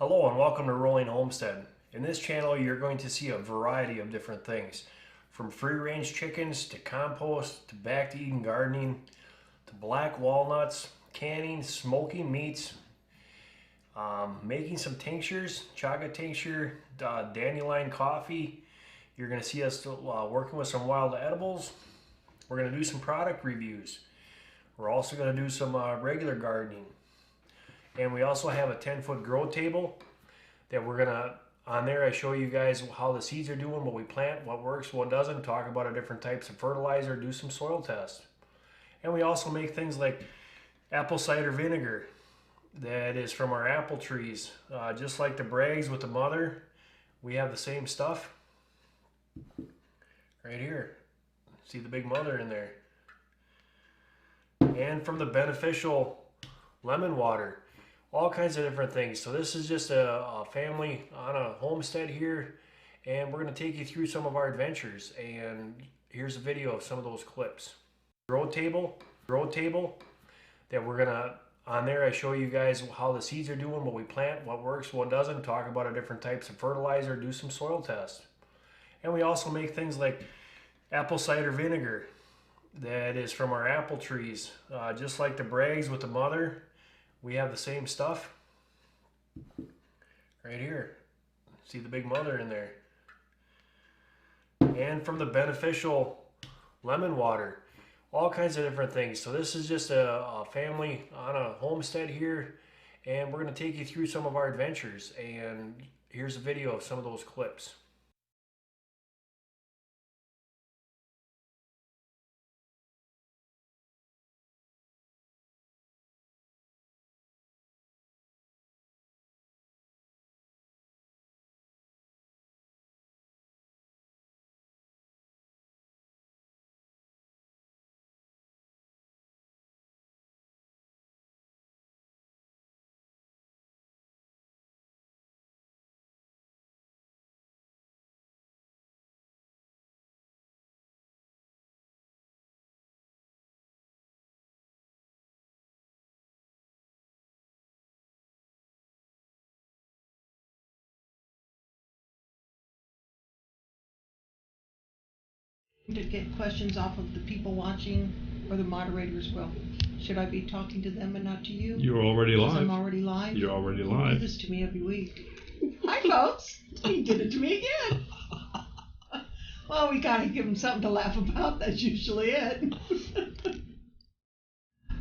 Hello and welcome to Rolling Homestead. In this channel you're going to see a variety of different things, from free-range chickens to compost to back-to-eating gardening to black walnuts, canning, smoking meats, making some tinctures, chaga tincture, dandelion coffee. You're going to see us working with some wild edibles. We're going to do some product reviews. We're also going to do some regular gardening. And we also have a 10-foot grow table that we're gonna, on there I show you guys how the seeds are doing, what we plant, what works, what doesn't, talk about our different types of fertilizer, do some soil tests. And we also make things like apple cider vinegar that is from our apple trees. Just like the Braggs with the mother, we have the same stuff right here. See the big mother in there. And from the beneficial lemon water. All kinds of different things. So this is just a family on a homestead here, and we're going to take you through some of our adventures. And here's a video of some of those clips. Grow table that we're gonna, on there I show you guys how the seeds are doing, what we plant, what works, what doesn't, talk about our different types of fertilizer, do some soil tests. And we also make things like apple cider vinegar that is from our apple trees. Just like the Braggs with the mother, we have the same stuff right here. See the big mother in there. And from the beneficial lemon water. All kinds of different things. So this is just a family on a homestead here, and we're going to take you through some of our adventures. And here's a video of some of those clips. To get questions off of the people watching, or the moderators will. Should I be talking to them and not to you? You're already live. I'm already live? You're already You live. do this to me every week. Hi, folks. He did it to me again. Well, we gotta give him something to laugh about. That's usually it.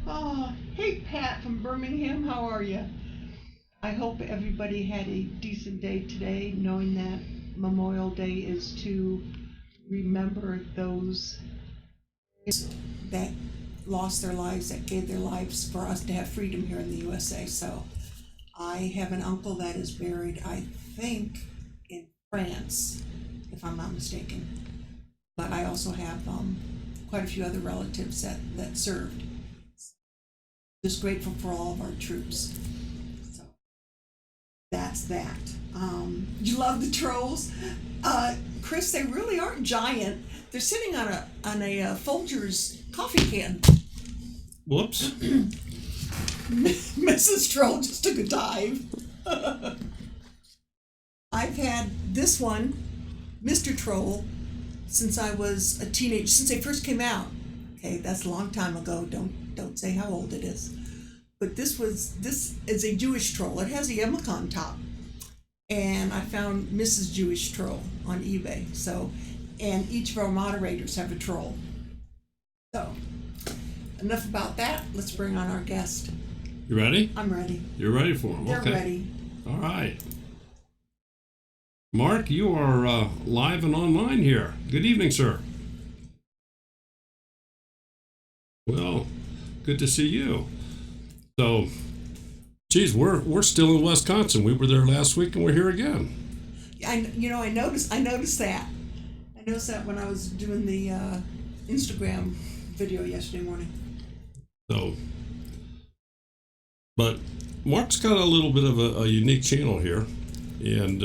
Oh, hey, Pat from Birmingham. How are you? I hope everybody had a decent day today, knowing that Memorial Day is to remember those that lost their lives, that gave their lives for us to have freedom here in the USA. So I have an uncle that is buried, I think, in France, if I'm not mistaken. But I also have quite a few other relatives that served. Just grateful for all of our troops. So that's that. You love the trolls? Chris, they really aren't giant. They're sitting on a Folgers coffee can. Whoops. Mrs. Troll just took a dive. I've had this one, Mr. Troll, since I was a teenager, since they first came out. Okay, that's a long time ago. Don't say how old it is. But this is a Jewish troll. It has a yarmulke on top. And I found Mrs. Jewish Troll on eBay. So, and each of our moderators have a troll. So, enough about that. Let's bring on our guest. You ready? I'm ready. You're ready for him? They're okay. ready. All right. Mark, you are live and online here. Good evening, sir. Well, good to see you. So, geez, we're still in Wisconsin. We were there last week, and we're here again. I noticed that. I noticed that when I was doing the Instagram video yesterday morning. So, but Mark's got a little bit of a unique channel here, and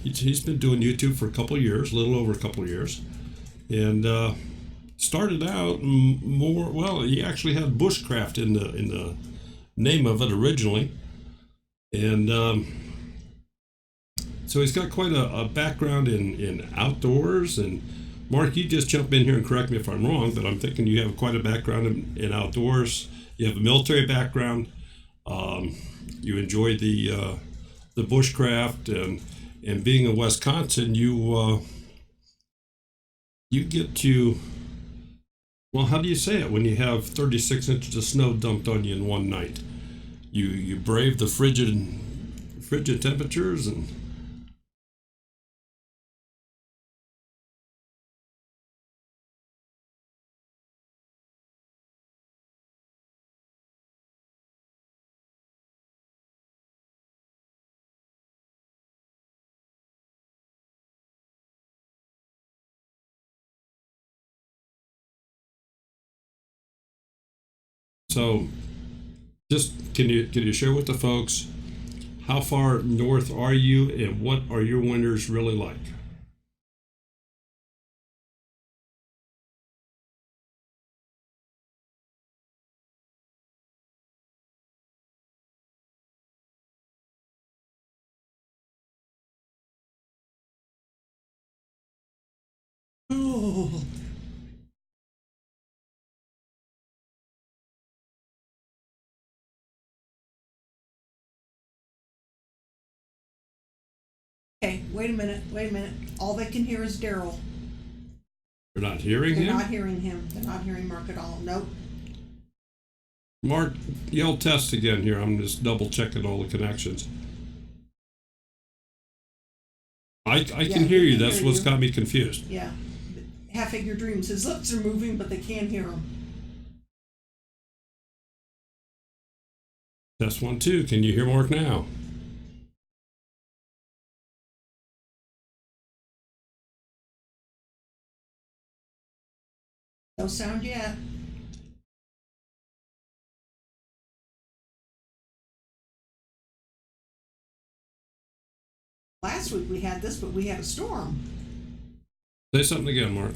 he's been doing YouTube for a couple of years, a little over a couple of years, and started out more. Well, he actually had bushcraft in the name of it originally, And so he's got quite a background in outdoors. And Mark, you just jump in here and correct me if I'm wrong, but I'm thinking you have quite a background in outdoors. You have a military background. You enjoy the bushcraft, and being in Wisconsin, you get to, well, how do you say it when you have 36 inches of snow dumped on you in one night? You brave the frigid temperatures. And so just can you share with the folks how far north are you and what are your winters really like? Oh. Okay, wait a minute. All they can hear is Daryl. They're not hearing him? They're not hearing him. They're not hearing Mark at all. Nope. Mark, yell test again here. I'm just double checking all the connections. I can hear you. That's what's got me confused. Yeah. Half-Figure Dreams. His lips are moving, but they can't hear him. Test 1, 2. Can you hear Mark now? No sound yet. Last week we had this, but we had a storm. Say something again, Mark.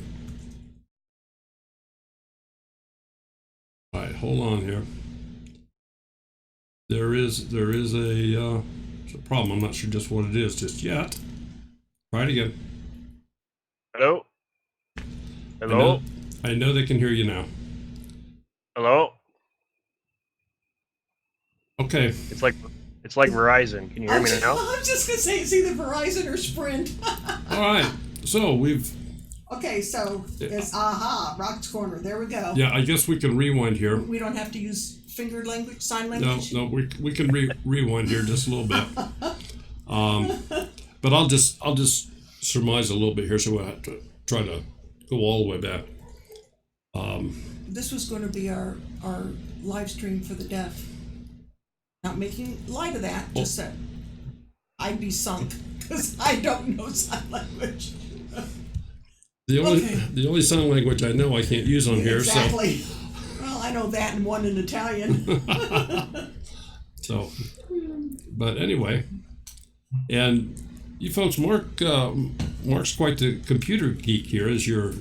All right, hold on here. There is a problem. I'm not sure just what it is just yet. Try it again. Hello? Hello? I know they can hear you now. Hello? Okay. It's like Verizon. Can you hear me now? I was just gonna say it's either Verizon or Sprint. All right. So we've. Okay, so it's Rock's Corner. There we go. Yeah, I guess we can rewind here. We don't have to use finger language, sign language. No, we can rewind here just a little bit. But I'll just surmise a little bit here, so we'll have to try to go all the way back. This was going to be our live stream for the deaf. Not making light of that, just that I'd be sunk because I don't know sign language. The only sign language I know I can't use on here. Exactly. So. Well, I know that and one in Italian. So, but anyway, and you folks, Mark's quite the computer geek here, as you're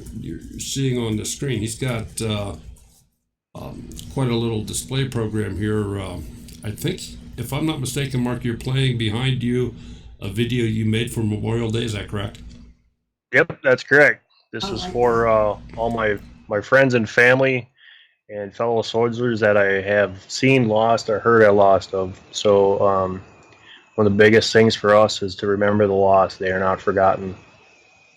seeing on the screen. He's got quite a little display program here. I think, if I'm not mistaken, Mark, you're playing behind you a video you made for Memorial Day. Is that correct? Yep, that's correct. This is for all my friends and family and fellow soldiers that I have seen lost or heard I lost of. So one of the biggest things for us is to remember the lost. They are not forgotten.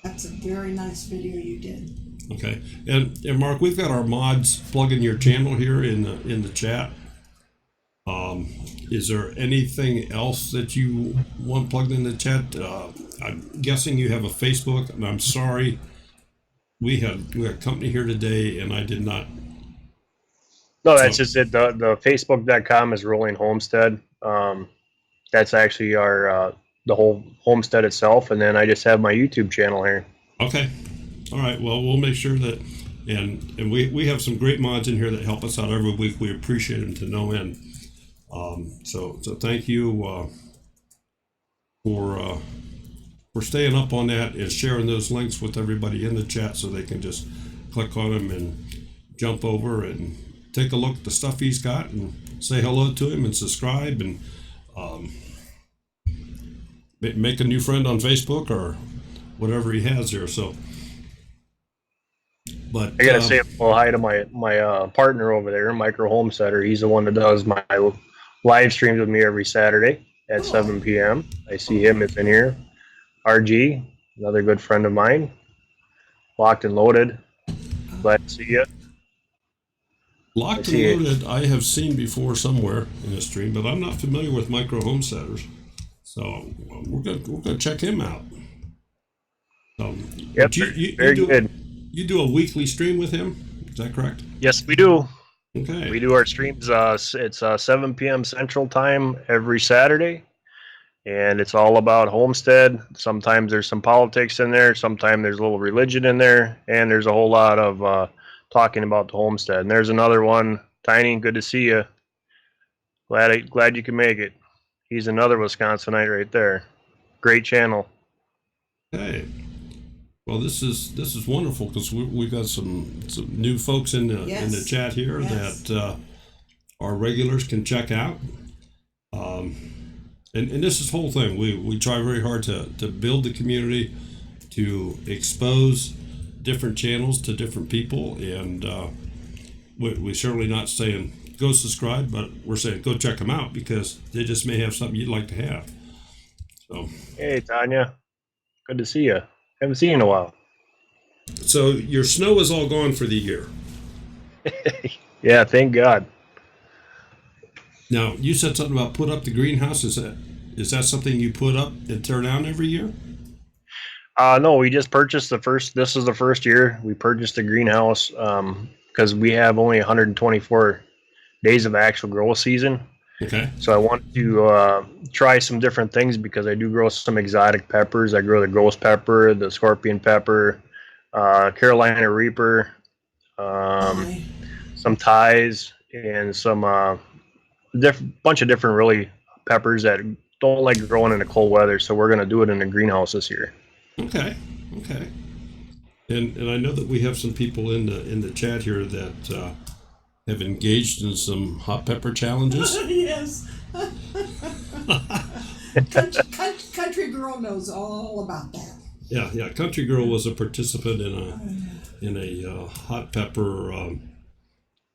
That's a very nice video you did. Okay, and Mark, we've got our mods plugging your channel here in the chat. Is there anything else that you want plugged in the chat? I'm guessing you have a Facebook, and I'm sorry, we had company here today, and I did not. No, that's just it. The Facebook.com is Rolling Homestead. That's actually our the whole homestead itself, and then I just have my YouTube channel here. Okay, all right. Well, we'll make sure that, and we have some great mods in here that help us out every week. We appreciate them to no end. So thank you for staying up on that and sharing those links with everybody in the chat, so they can just click on them and jump over and take a look at the stuff he's got and say hello to him and subscribe. And make a new friend on Facebook or whatever he has there. So, but I gotta say well hi to my partner over there, Micro Homesteader. He's the one that does my live streams with me every Saturday at 7 p.m. I see him. It's in here. RG, another good friend of mine. Locked and Loaded. Glad to see you. Locked and Loaded, I have seen before somewhere in the stream, but I'm not familiar with Micro Homesteaders. So we're gonna check him out. Yep, very good. You do a weekly stream with him, is that correct? Yes, we do. Okay. We do our streams. It's 7 p.m. Central Time every Saturday, and it's all about Homestead. Sometimes there's some politics in there. Sometimes there's a little religion in there, and there's a whole lot of talking about the Homestead. And there's another one, Tiny. Good to see you. Glad you can make it. He's another Wisconsinite right there. Great channel. Hey. Well, this is wonderful because we got some new folks in the chat here that our regulars can check out. And this is the whole thing. We try very hard to build the community, to expose different channels to different people, and we're certainly not saying go subscribe, but we're saying go check them out because they just may have something you'd like to have. So, hey, Tanya, good to see you. Haven't seen you in a while. So your snow is all gone for the year. Yeah, thank God. Now you said something about put up the greenhouse. Is that something you put up and tear down every year? No, we just purchased this is the first year we purchased the greenhouse because we have only 124 days of actual growth season. Okay. So I wanted to try some different things because I do grow some exotic peppers. I grow the ghost pepper, the scorpion pepper, Carolina Reaper, some Thais, and some bunch of different really peppers that don't like growing in the cold weather. So we're going to do it in the greenhouse this year. Okay. And I know that we have some people in the chat here that have engaged in some hot pepper challenges. Yes. Country Girl knows all about that. Yeah. Country Girl was a participant in a hot pepper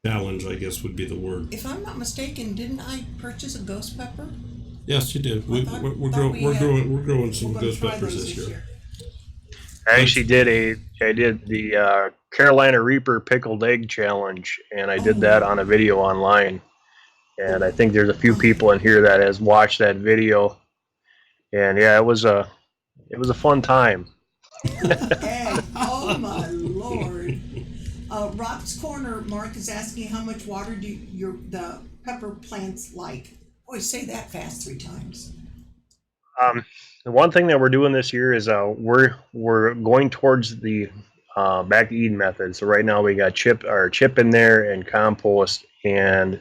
challenge, I guess would be the word. If I'm not mistaken, didn't I purchase a ghost pepper? Yes, you did. We're growing some ghost peppers this year. I actually did the Carolina Reaper pickled egg challenge, and I did that on a video online. And I think there's a few people in here that has watched that video. And yeah, it was a fun time. Hey, oh my Lord! Rock's Corner, Mark is asking how much water do the pepper plants like? Boy, say that fast 3 times. The one thing that we're doing this year is we're going towards the back to Eden method. So right now we got chip in there and compost, and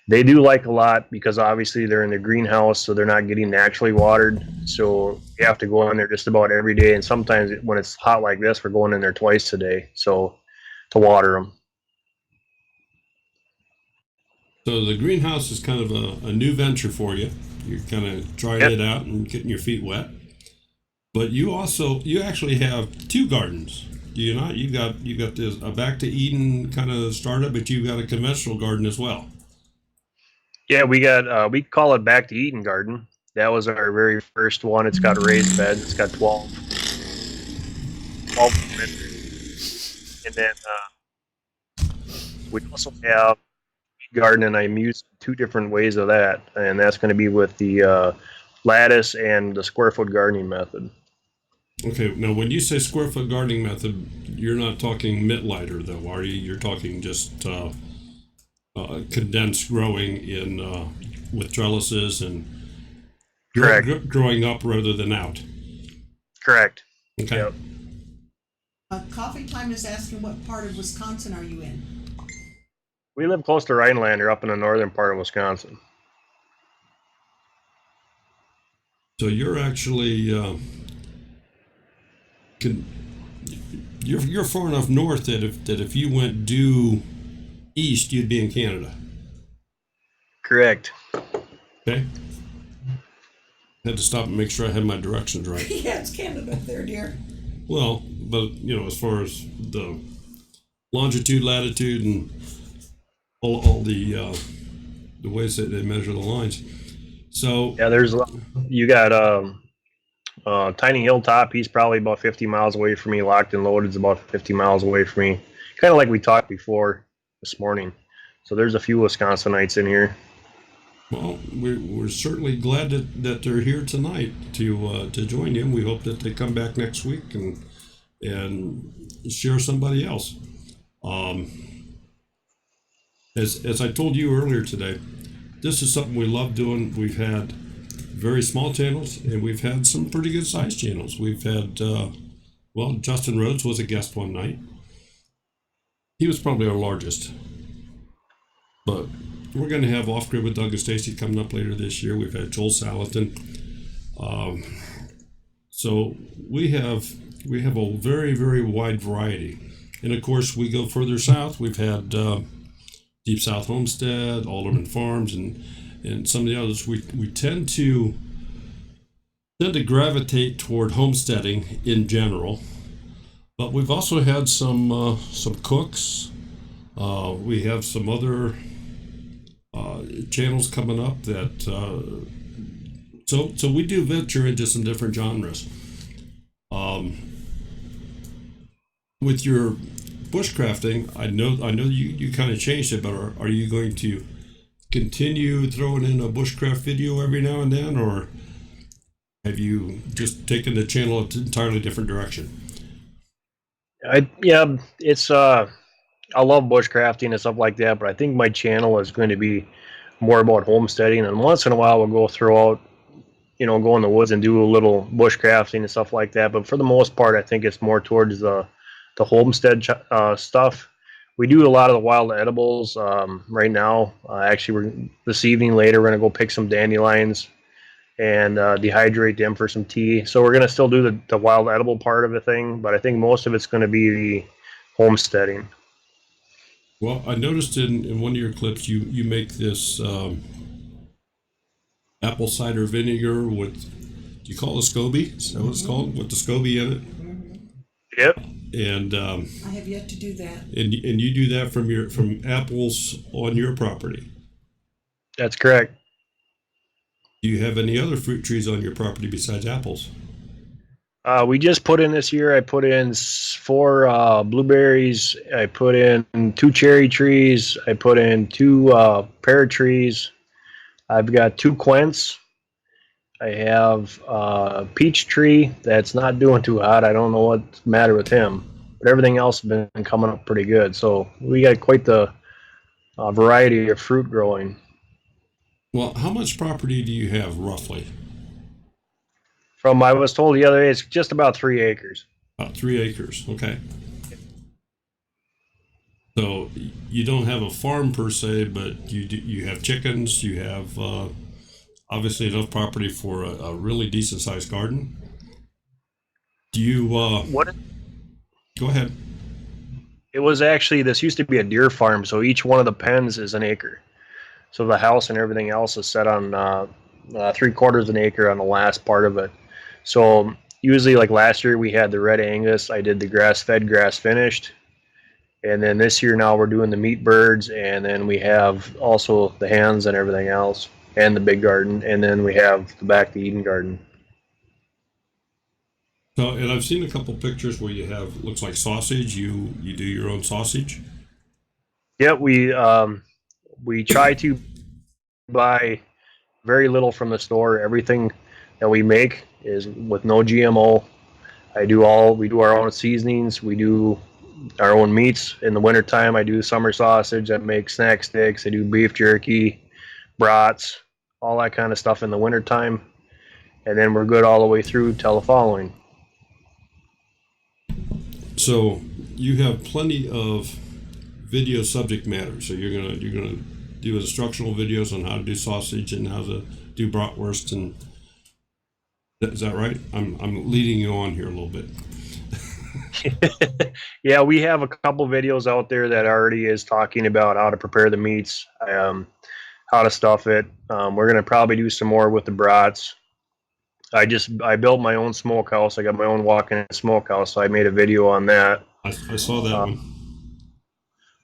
they do like a lot because obviously they're in the greenhouse, so they're not getting naturally watered. So you have to go in there just about every day, and sometimes when it's hot like this, we're going in there twice a day. So to water them. So the greenhouse is kind of a new venture for you. You're kind of trying it out and getting your feet wet. But you actually have 2 gardens, do you not? You got this a back to Eden kind of startup, but you've got a conventional garden as well. Yeah, we got we call it Back to Eden Garden. That was our very first one. It's got a raised bed. It's got 12 meters. And then we also have garden, and I'm using 2 different ways of that, and that's going to be with the lattice and the square foot gardening method. Okay, now when you say square foot gardening method, you're not talking mitt lighter though, are you? You're talking just condensed growing in with trellises and growing up rather than out. Correct. Okay. Yep. Coffee Time is asking what part of Wisconsin are you in? We live close to Rhinelander, up in the northern part of Wisconsin. So you're actually you're far enough north that if you went due east, you'd be in Canada. Correct. Okay. Had to stop and make sure I had my directions right. Yeah, it's Canada up there, dear. Well, but as far as the longitude, latitude, and all the ways that they measure the lines. So Yeah, you got Tiny Hilltop. He's probably about 50 miles away from me. Locked and Loaded is about 50 miles away from me. Kind of like we talked before this morning. So there's a few Wisconsinites in here. well, we're certainly glad that they're here tonight to join you. We hope that they come back next week and share somebody else. As I told you earlier today, this is something we love doing. We've had very small channels, and we've had some pretty good sized channels. We've had, Justin Rhodes was a guest one night. He was probably our largest. But we're going to have Off Grid with Doug and Stacy coming up later this year. We've had Joel Salatin. So we have a very, very wide variety. And of course, we go further south. We've had Deep South Homestead, Alderman Farms, and some of the others. We tend to gravitate toward homesteading in general, but we've also had some cooks. We have some other channels coming up that so we do venture into some different genres. With your bushcrafting, I know you kind of changed it, but are you going to continue throwing in a bushcraft video every now and then, or have you just taken the channel an entirely different direction? It's I love bushcrafting and stuff like that, but I think my channel is going to be more about homesteading, and once in a while we'll go throw out, go in the woods and do a little bushcrafting and stuff like that. But for the most part, I think it's more towards the homestead stuff. We do a lot of the wild edibles right now. Actually, this evening later, we're going to go pick some dandelions and dehydrate them for some tea. So we're going to still do the wild edible part of the thing, but I think most of it's going to be the homesteading. Well, I noticed in one of your clips you make this apple cider vinegar with, do you call it a SCOBY? Is that what it's called? With the SCOBY in it? Yep. And I have yet to do that. And you do that from apples on your property? That's correct. Do you have any other fruit trees on your property besides apples? We just put in this year, I put in 4 blueberries, I put in 2 cherry trees, I put in 2 pear trees, I've got 2 quince, I have a peach tree that's not doing too hot. I don't know what's the matter with him, but everything else has been coming up pretty good. So we got quite the variety of fruit growing. Well, how much property do you have roughly? I was told the other day, it's just about 3 acres. About 3 acres, okay. So you don't have a farm per se, but you have chickens, you have obviously enough property for a really decent sized garden. Do you what? Go ahead. It was actually, this used to be a deer farm, so each one of the pens is an acre. So the house and everything else is set on 3/4 an acre on the last part of it. So usually, like last year, we had the red Angus. I did the grass-fed, grass-finished. And then this year now we're doing the meat birds, and then we have also the hens and everything else, and the big garden, and then we have the Back to Eden garden. So, and I've seen a couple pictures where you have, looks like sausage. You do your own sausage? Yeah, we try to buy very little from the store. Everything that we make is with no GMO. We do our own seasonings. We do our own meats. In the wintertime, I do summer sausage. I make snack sticks. I do beef jerky, brats, all that kind of stuff in the wintertime. And then we're good all the way through till the following. So you have plenty of video subject matter. So you're gonna do instructional videos on how to do sausage and how to do bratwurst, and is that right? I'm leading you on here a little bit. Yeah, we have a couple videos out there that already is talking about how to prepare the meats, how to stuff it. We're gonna probably do some more with the brats, I built my own smokehouse. I got my own walk-in smokehouse, so I made a video on that. I saw that one.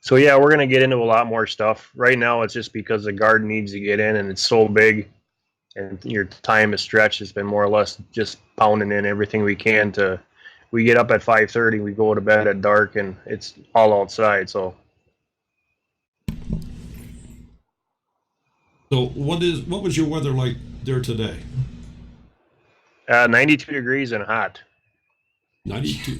So yeah, we're gonna get into a lot more stuff. Right now, it's just because the garden needs to get in, and it's so big, and your time is stretched. It's been more or less just pounding in everything we can to. We get up at 5:30. We go to bed at dark, and it's all outside. So So what was your weather like there today? 92 degrees and hot. 92.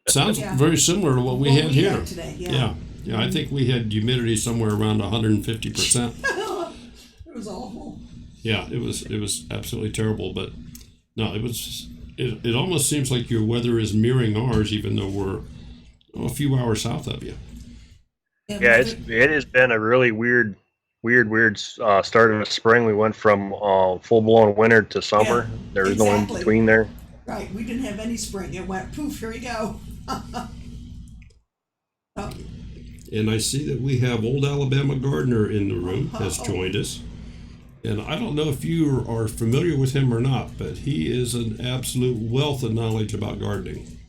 Sounds Yeah. very similar to what we What had here. today. Yeah. Yeah. I think we had humidity somewhere around 150%. It was awful. Yeah, it was absolutely terrible. But no, it almost seems like your weather is mirroring ours, even though we're a few hours south of you. Yeah, it has been a really weird start of the spring. We went from full blown winter to summer. Yeah, There was no in exactly. between there. Right. We didn't have any spring. It went poof. Here we go. Oh, And I see that we have Old Alabama Gardener in the room has joined us. And I don't know if you are familiar with him or not, but he is an absolute wealth of knowledge about gardening.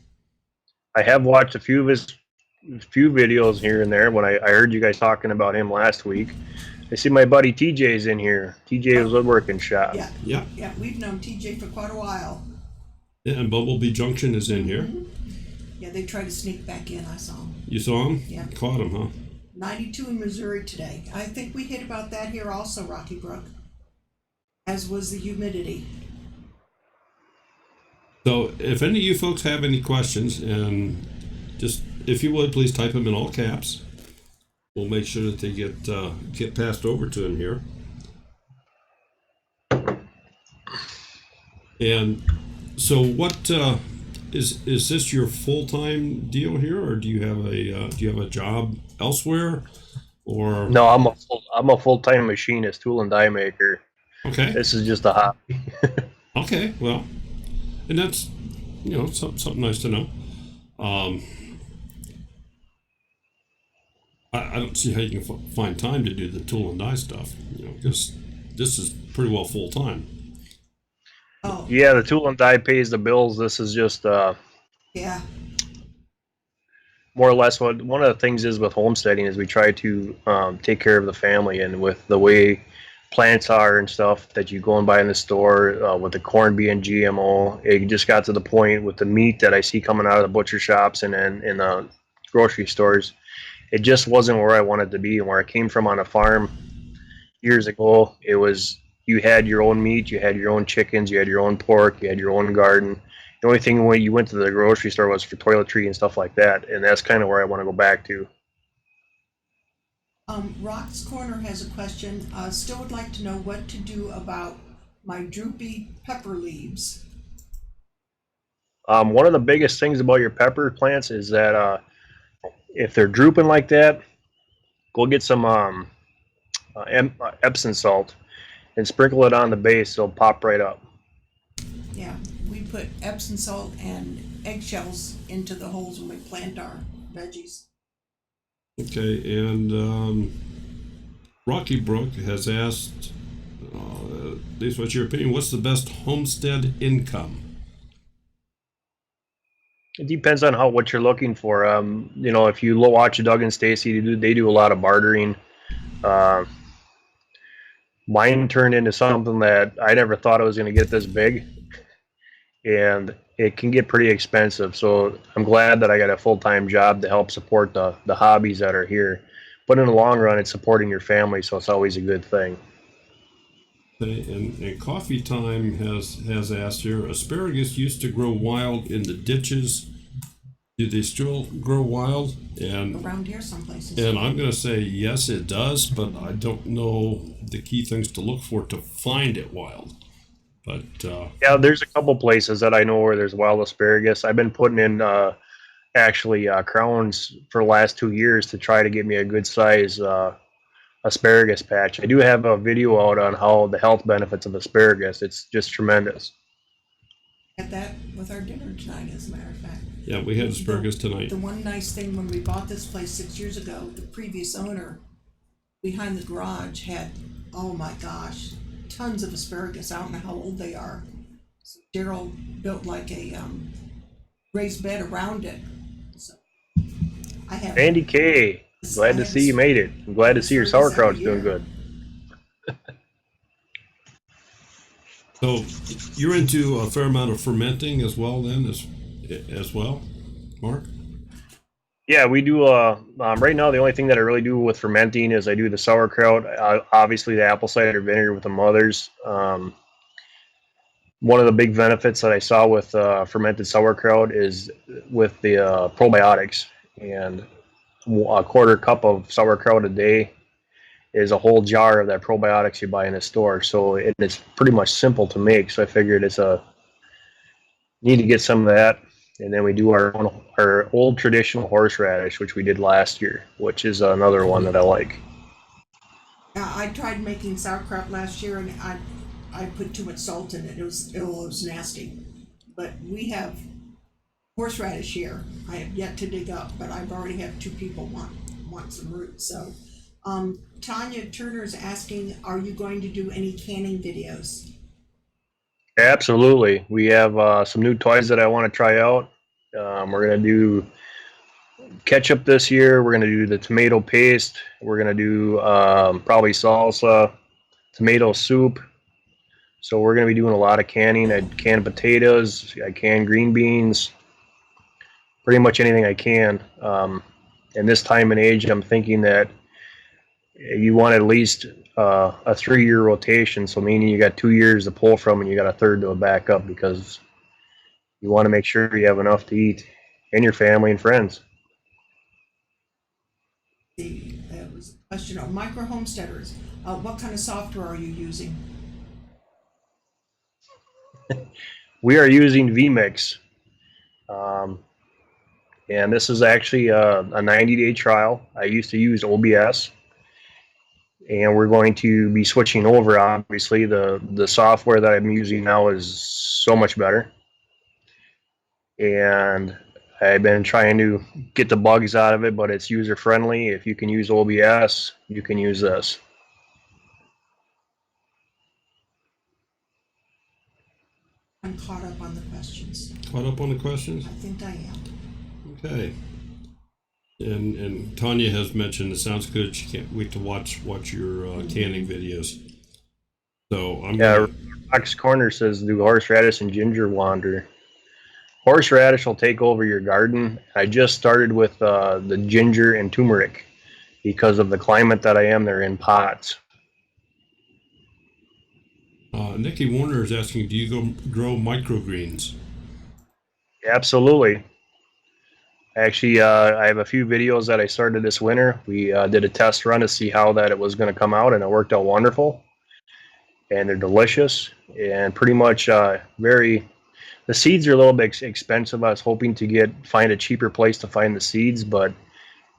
I have watched a few videos here and there when I heard you guys talking about him last week. I see my buddy TJ's in here. TJ's woodworking shop. yeah. Yeah. Yeah. We've known TJ for quite a while. Yeah, and Bumblebee Junction is in here. Yeah, they tried to sneak back in. I saw them. You saw him? Yeah. Caught him, huh? 92 in Missouri today. I think we hit about that here also, Rocky Brook, as was the humidity. So if any of you folks have any questions, and just if you would please type them in all caps, we'll make sure that they get passed over to him here. And so, what is this your full-time deal here, or do you have a job elsewhere, or No, I'm a full-time machinist, tool and die maker. okay? This is just a hobby. Okay, well, and that's something nice to know. I don't see how you can find time to do the tool and die stuff, because this is pretty well full time. Oh, Yeah, the tool and die pays the bills. This is just yeah. more or less what one of the things is with homesteading is we try to take care of the family, and with the way plants are and stuff that you go and buy in the store, with the corn being GMO, it just got to the point with the meat that I see coming out of the butcher shops and then in the grocery stores. It just wasn't where I wanted to be, and where I came from on a farm years ago. It was you had your own meat, you had your own chickens, you had your own pork, you had your own garden. The only thing when you went to the grocery store was for toiletry and stuff like that, and that's kind of where I want to go back to. Rock's Corner has a question. Still would like to know what to do about my droopy pepper leaves. One of the biggest things about your pepper plants is that if they're drooping like that, go get some Epsom salt and sprinkle it on the base. It'll pop right up. Yeah, we put Epsom salt and eggshells into the holes when we plant our veggies. Okay, and Rocky Brook has asked, at least what's your opinion, what's the best homestead income? It depends on what you're looking for. If you watch Doug and Stacy, they do a lot of bartering. Mine turned into something that I never thought it was going to get this big, and it can get pretty expensive. So I'm glad that I got a full-time job to help support the hobbies that are here. But in the long run, it's supporting your family, so it's always a good thing. Okay, and Coffee Time has asked here, asparagus used to grow wild in the ditches. Do they still grow wild? And Around here some places. And I'm going to say yes, it does, but I don't know the key things to look for to find it wild. But yeah, there's a couple places that I know where there's wild asparagus. I've been putting in crowns for the last 2 years to try to get me a good size asparagus patch. I do have a video out on how the health benefits of asparagus. It's just tremendous. Had that with our dinner tonight, as a matter of fact. yeah, we had asparagus tonight. The one nice thing when we bought this place 6 years ago, the previous owner behind the garage had, oh my gosh, tons of asparagus. I don't know how old they are. So Daryl built like a raised bed around it. So I have. Andy K, glad to see you made it. I'm glad to see your sauerkraut's doing good. So you're into a fair amount of fermenting as well, then, as well, Mark? Yeah, we do. Right now, the only thing that I really do with fermenting is I do the sauerkraut. Obviously, the apple cider vinegar with the mothers. One of the big benefits that I saw with fermented sauerkraut is with the probiotics. And a quarter cup of sauerkraut a day is a whole jar of that probiotics you buy in the store. So it's pretty much simple to make. So I figured need to get some of that. And then we do our old traditional horseradish, which we did last year, which is another one that I like. I tried making sauerkraut last year, and I put too much salt in it. It was nasty. But we have horseradish here. I have yet to dig up, but I've already had 2 people want some roots. So Tanya Turner's asking, are you going to do any canning videos? Absolutely. We have some new toys that I want to try out. We're going to do ketchup this year. We're going to do the tomato paste. We're going to do probably salsa, tomato soup. So we're going to be doing a lot of canning. I can potatoes. I can green beans. Pretty much anything I can. And this time and age, I'm thinking that you want at least a 3-year rotation. So meaning you got 2 years to pull from and you got a third to back up, because you want to make sure you have enough to eat and your family and friends. There was a question on micro homesteaders. What kind of software are you using? We are using vMix. And this is actually a 90-day trial. I used to use OBS. And we're going to be switching over. Obviously, the software that I'm using now is so much better. And I've been trying to get the bugs out of it, but it's user friendly. If you can use OBS, you can use this. I'm caught up on the questions. Caught up on the questions? I think I am. Okay. And Tanya has mentioned it sounds good. She can't wait to watch your canning videos. So Rock's Corner says, do horseradish and ginger wander. Horseradish will take over your garden. I just started with the ginger and turmeric because of the climate that I am. They're in pots. Nikki Warner is asking, do you grow microgreens? Absolutely. Actually, I have a few videos that I started this winter. We did a test run to see how that it was going to come out, and it worked out wonderful. And they're delicious and pretty much the seeds are a little bit expensive. I was hoping to find a cheaper place to find the seeds, but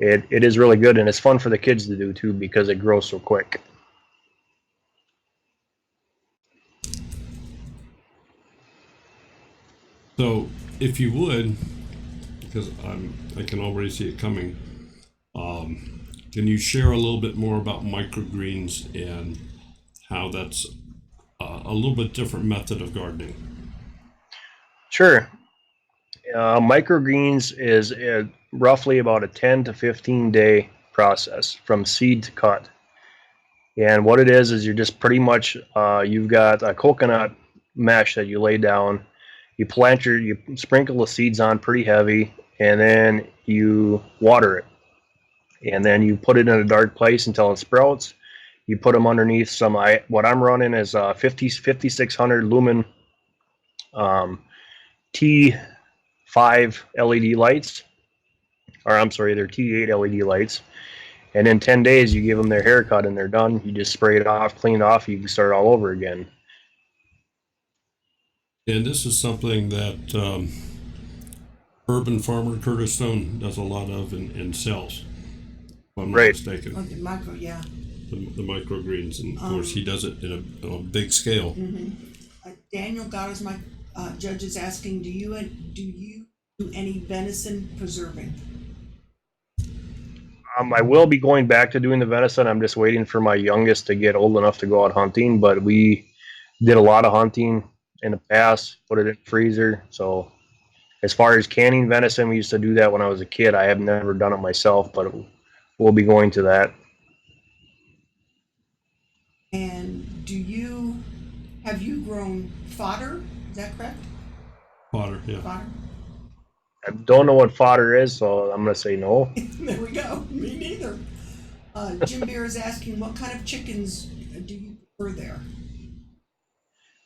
it is really good, and it's fun for the kids to do too because it grows so quick. So if you would, because I can already see it coming, can you share a little bit more about microgreens and how that's a little bit different method of gardening? Sure. Microgreens is roughly about a 10 to 15 day process from seed to cut. And what it is you're just pretty much, you've got a coconut mesh that you lay down. You sprinkle the seeds on pretty heavy, and then you water it. And then you put it in a dark place until it sprouts. You put them underneath what I'm running is 5600 lumen T5 LED lights, or I'm sorry, they're T8 LED lights. And in 10 days, you give them their haircut and they're done. You just spray it off, clean it off, you can start all over again. And this is something that urban farmer Curtis Stone does a lot of and sells, if I'm not mistaken. Oh, the micro, yeah. The microgreens, and of course he does it in a big scale. Mm-hmm. Daniel Goddard's judge is asking, do you do any venison preserving? I will be going back to doing the venison. I'm just waiting for my youngest to get old enough to go out hunting, but we did a lot of hunting in the past, put it in the freezer. So as far as canning venison, we used to do that when I was a kid. I have never done it myself, but we'll be going to that. And have you grown fodder? Is that correct? Fodder, yeah. Fodder? I don't know what fodder is, so I'm going to say no. There we go. Me neither. Jim Beer is asking, what kind of chickens do you prefer there?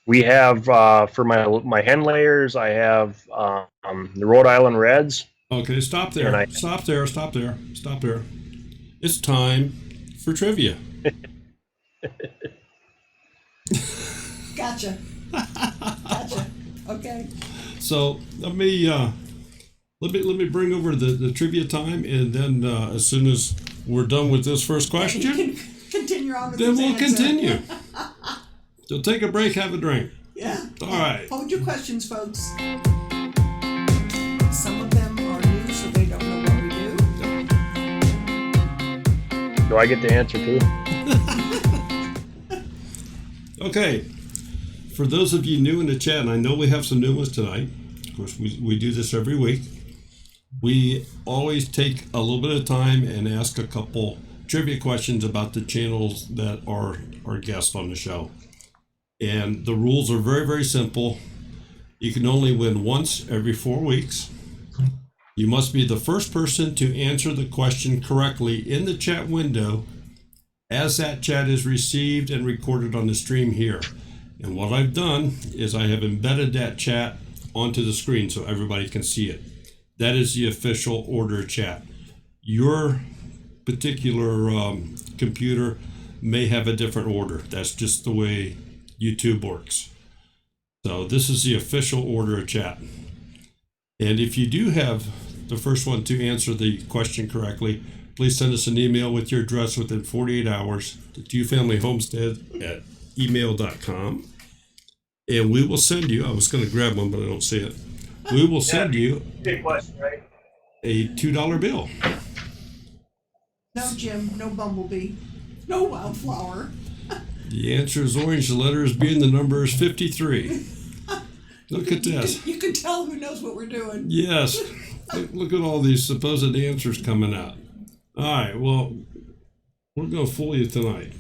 We have, for my hen layers, I have the Rhode Island Reds. Okay, stop there. Stop there. It's time for trivia. Gotcha. Okay. So let me bring over the trivia time, and then as soon as we're done with this first question, You can continue on with then this we'll answer. continue. So take a break, have a drink. Yeah. All right. Hold your questions, folks. Some of them are new, so they don't know what we do. Do I get the answer too? Okay. For those of you new in the chat, and I know we have some new ones tonight. Of course, we do this every week. We always take a little bit of time and ask a couple trivia questions about the channels that are our guests on the show. And the rules are very, very simple. You can only win once every 4 weeks. You must be the first person to answer the question correctly in the chat window as that chat is received and recorded on the stream here. And what I've done is I have embedded that chat onto the screen so everybody can see it. That is the official order chat. Your particular computer may have a different order. That's just the way YouTube works. So this is the official order of chat. And if you do have the first one to answer the question correctly, please send us an email with your address within 48 hours to twofamilyhomestead@email.com. And we will send you, I was going to grab one, but I don't see it. We will send you Big question, right? a $2 bill. No, Jim, no bumblebee, no wildflower. The answer is orange. The letter is B and the number is 53. Look at this. You can tell who knows what we're doing. Yes. Look at all these supposed answers coming out. All right. Well, we're going to fool you tonight.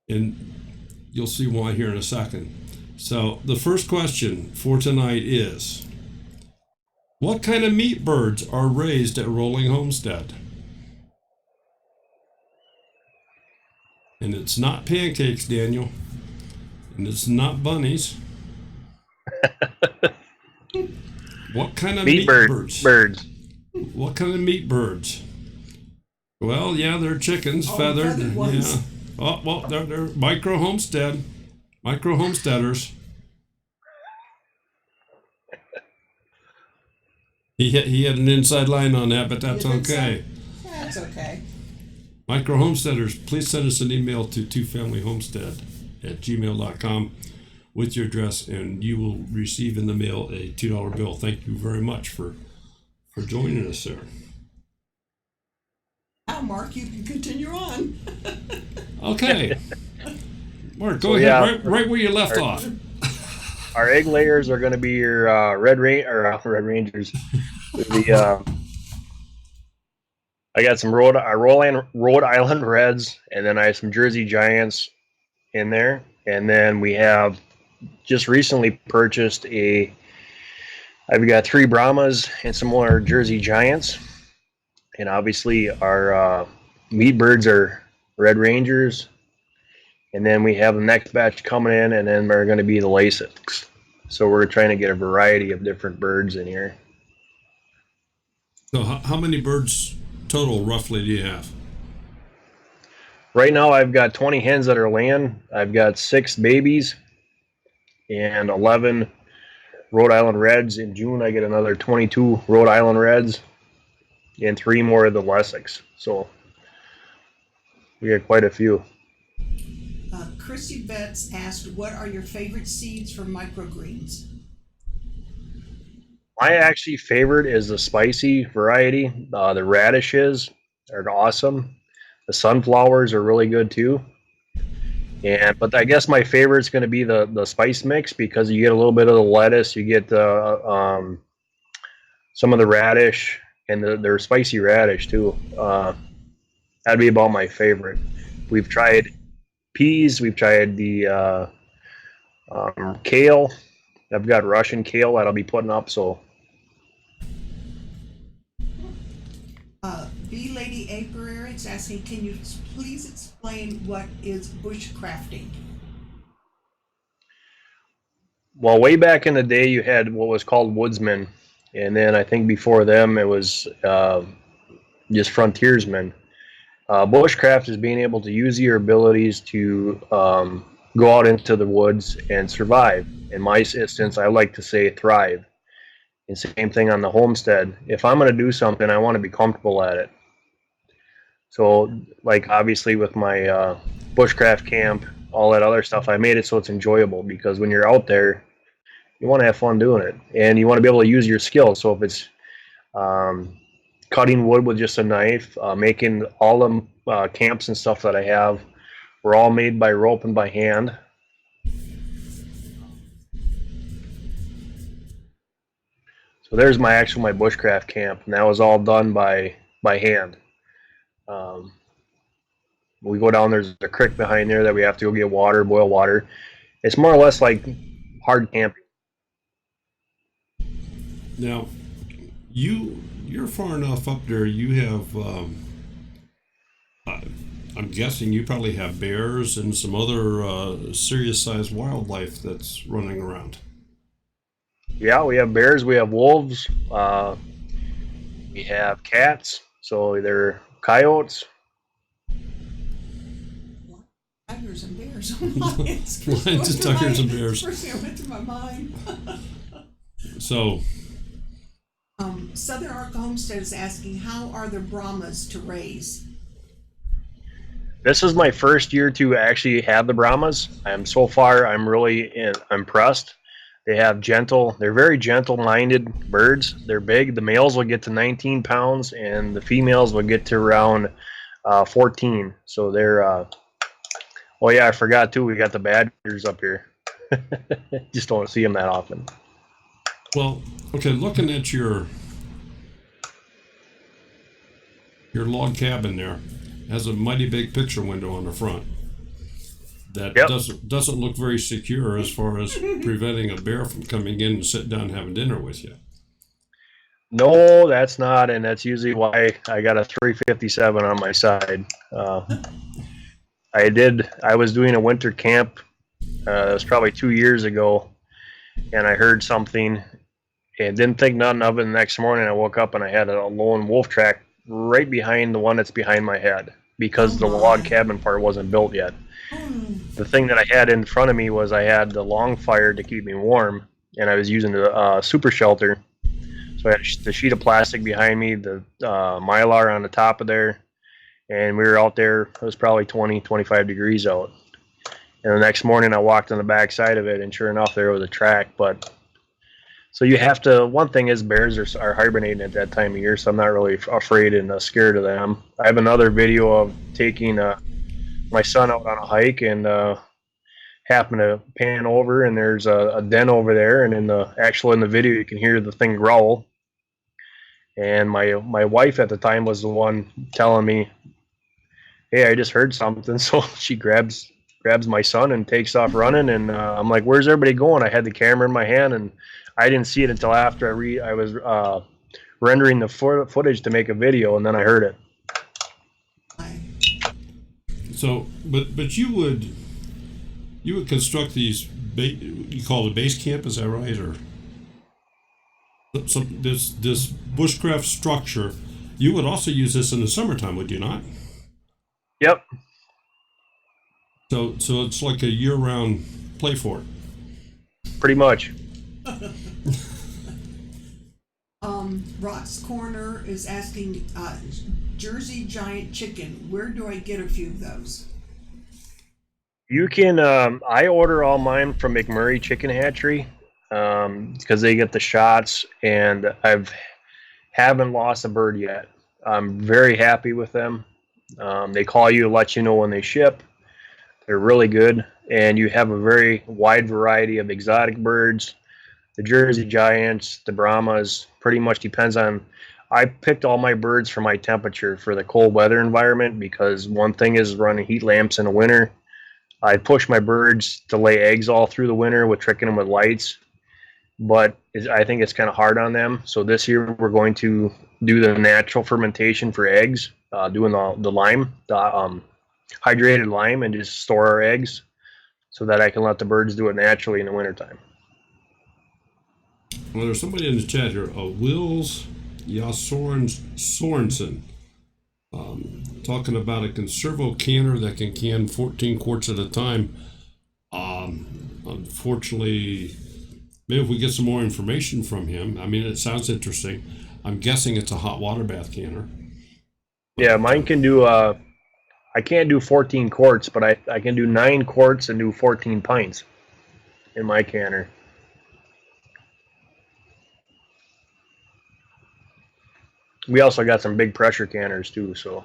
And you'll see why here in a second. So the first question for tonight is, what kind of meat birds are raised at Rolling Homestead? And it's not pancakes, Daniel. And it's not bunnies. What kind of meat birds? What kind of meat birds? Well, yeah, they're chickens, feathered. Ones. Yeah. Oh, well, they're micro homesteaders. He had an inside line on that, but that's okay. That's okay. Micro homesteaders, please send us an email to twofamilyhomestead@gmail.com with your address, and you will receive in the mail a $2 bill. Thank you very much for joining us there. Now, Mark, you can continue on. Okay. Mark, go ahead, right where you left off. Our egg layers are going to be your Red Rangers. I got some Rhode Island Reds, and then I have some Jersey Giants in there. And then we have just recently purchased I've got 3 Brahmas and some more Jersey Giants. And obviously our meat birds are Red Rangers. And then we have the next batch coming in, and then they're going to be the Lasix. So we're trying to get a variety of different birds in here. So how many birds total roughly do you have? Right now I've got 20 hens that are laying. I've got 6 babies and 11 Rhode Island Reds. In June I get another 22 Rhode Island Reds and 3 more of the Lasix. So we got quite a few. Chrissy Betts asked, what are your favorite seeds for microgreens? My actually favorite is the spicy variety, the radishes. are awesome. The sunflowers are really good too. But I guess my favorite is going to be the spice mix, because you get a little bit of the lettuce, you get some of the radish, and their spicy radish too. That'd be about my favorite. We've tried peas, we've tried the kale. I've got Russian kale that I'll be putting up. So B Lady Apiary is asking, can you please explain what is bushcrafting? well, way back in the day, you had what was called woodsmen, and then I think before them it was just frontiersmen. Bushcraft is being able to use your abilities to go out into the woods and survive. In my instance, I like to say thrive. And same thing on the homestead. If I'm going to do something, I want to be comfortable at it. So, like obviously with my bushcraft camp, all that other stuff, I made it so it's enjoyable, because when you're out there, you want to have fun doing it, and you want to be able to use your skills. So if it's cutting wood with just a knife, making all the camps and stuff that I have were all made by rope and by hand. So there's my bushcraft camp, and that was all done by hand. We go down, there's a creek behind there that we have to go get water, boil water. It's more or less like hard camping. Now, you're far enough up there. You have, I'm guessing you probably have bears and some other serious-sized wildlife that's running around. Yeah, we have bears, we have wolves, we have cats, so they're coyotes. Tigers and bears. Lions. Lions and tigers and bears. First thing that went to my mind. So, Southern Arc Homestead is asking, how are the Brahmas to raise? This is my first year to actually have the Brahmas. I'm really impressed. They're very gentle-minded birds. They're big. The males will get to 19 pounds, and the females will get to around 14. So they're, oh yeah, I forgot too, we got the badgers up here. Just don't see them that often. well, okay, looking at your log cabin there, has a mighty big picture window on the front that Yep. doesn't look very secure as far as preventing a bear from coming in and sitting down and having dinner with you. No, that's not, and that's usually why I got a 357 on my side. I was doing a winter camp. It was probably 2 years ago, and I heard something and didn't think nothing of it. The next morning, I woke up and I had a lone wolf track right behind the one that's behind my head, because the log cabin part wasn't built yet. The thing that I had in front of me was I had the long fire to keep me warm, and I was using the super shelter. So I had the sheet of plastic behind me, the Mylar on the top of there, and we were out there. It was probably 20, 25 degrees out. And the next morning I walked on the back side of it, and sure enough, there was a track. But so you have to, one thing is bears are hibernating at that time of year, so I'm not really afraid and scared of them. I have another video of taking my son out on a hike, and happened to pan over, and there's a den over there, and in the video you can hear the thing growl. And my wife at the time was the one telling me, "Hey, I just heard something." So she grabs my son and takes off running, and I'm like, "Where's everybody going?" I had the camera in my hand, and I didn't see it until after I was rendering the footage to make a video, and then I heard it. So, but you would construct these, you call it a base camp, is that right? Or this bushcraft structure, you would also use this in the summertime, would you not? Yep. So it's like a year-round play fort. Pretty much. Rock's Corner is asking, Jersey Giant Chicken, where do I get a few of those? You can, I order all mine from McMurray Chicken Hatchery, because they get the shots, and haven't lost a bird yet. I'm very happy with them. They call you to let you know when they ship. They're really good, and you have a very wide variety of exotic birds. The Jersey Giants, the Brahmas, pretty much depends on. I picked all my birds for my temperature for the cold weather environment because one thing is running heat lamps in the winter. I push my birds to lay eggs all through the winter with tricking them with lights, but I think it's kind of hard on them. So this year we're going to do the natural fermentation for eggs, doing the lime, hydrated lime, and just store our eggs so that I can let the birds do it naturally in the wintertime. Well, there's somebody in the chat here, Wills Sorensen, talking about a conservo canner that can can 14 quarts at a time. Unfortunately, maybe if we get some more information from him. I mean, it sounds interesting. I'm guessing it's a hot water bath canner. Yeah, mine can do, I can't do 14 quarts, but I can do 9 quarts and do 14 pints in my canner. We also got some big pressure canners too, so.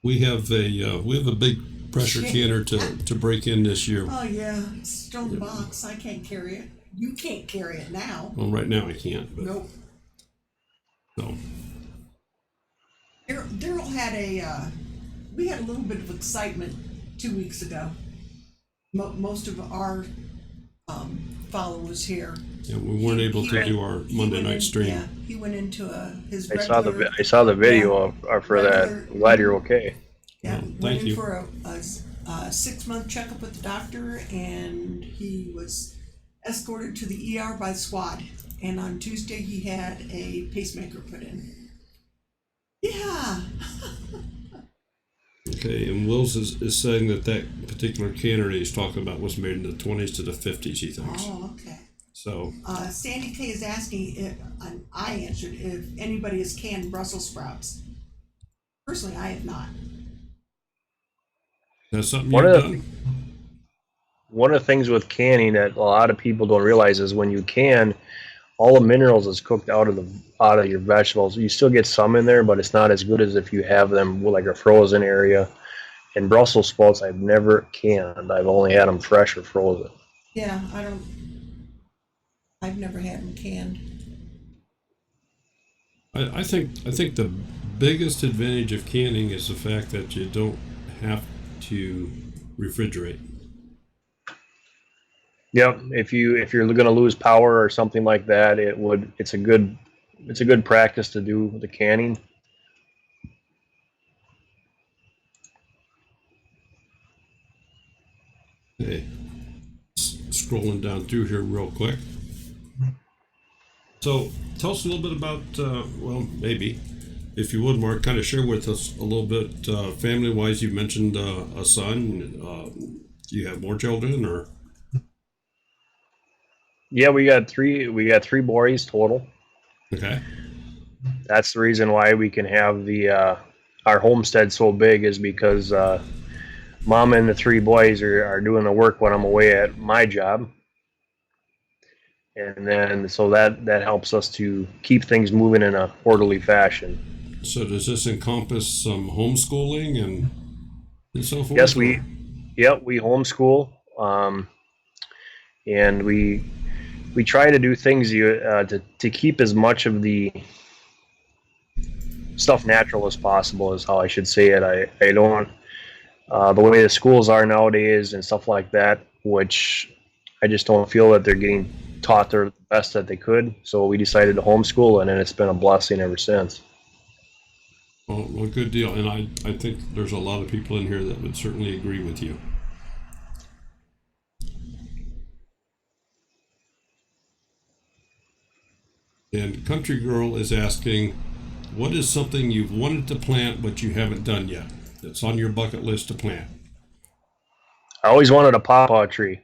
We have a big pressure canner to break in this year. Oh yeah, it's still in the box. I can't carry it. You can't carry it now. Well, right now I can't. But, Nope. So. Daryl had we had a little bit of excitement 2 weeks ago. Most of our followers here. Yeah, we weren't able to do our Monday night stream. Yeah, he went into his I regular. saw the video for that. I'm glad you're okay. Yeah, Well, went thank in you. for a 6-month checkup with the doctor, and he was escorted to the ER by the squad. And on Tuesday, he had a pacemaker put in. Yeah. Okay, and Wills is saying that particular canner he's talking about was made in the 20s to the 50s, he thinks. Oh, okay. So. Sandy K is asking if, and I answered, if anybody has canned Brussels sprouts. Personally, I have not. That's something One you've of the- done? One of the things with canning that a lot of people don't realize is when you can, all the minerals is cooked out of your vegetables. You still get some in there, but it's not as good as if you have them like a frozen area. And Brussels sprouts, I've never canned. I've only had them fresh or frozen. Yeah, I've never had them canned. I think the biggest advantage of canning is the fact that you don't have to refrigerate. Yep. If you're going to lose power or something like that, it's a good practice to do the canning. Okay. Scrolling down through here real quick. So tell us a little bit about, well, maybe, if you would, Mark, kind of share with us a little bit, family-wise. You mentioned a son. Do you have more children, or? Yeah, we got three boys total. Okay. That's the reason why we can have our homestead so big, is because Mom and the 3 boys are doing the work when I'm away at my job. And then so that helps us to keep things moving in a orderly fashion. So does this encompass some homeschooling and so forth? Yes, we homeschool, and we try to do things to keep as much of the stuff natural as possible, is how I should say it. I don't the way the schools are nowadays and stuff like that, which I just don't feel that they're getting taught their best that they could. So we decided to homeschool, and then it's been a blessing ever since. Well, good deal. And I think there's a lot of people in here that would certainly agree with you. And Country Girl is asking, what is something you've wanted to plant but you haven't done yet that's on your bucket list to plant? I always wanted a pawpaw tree.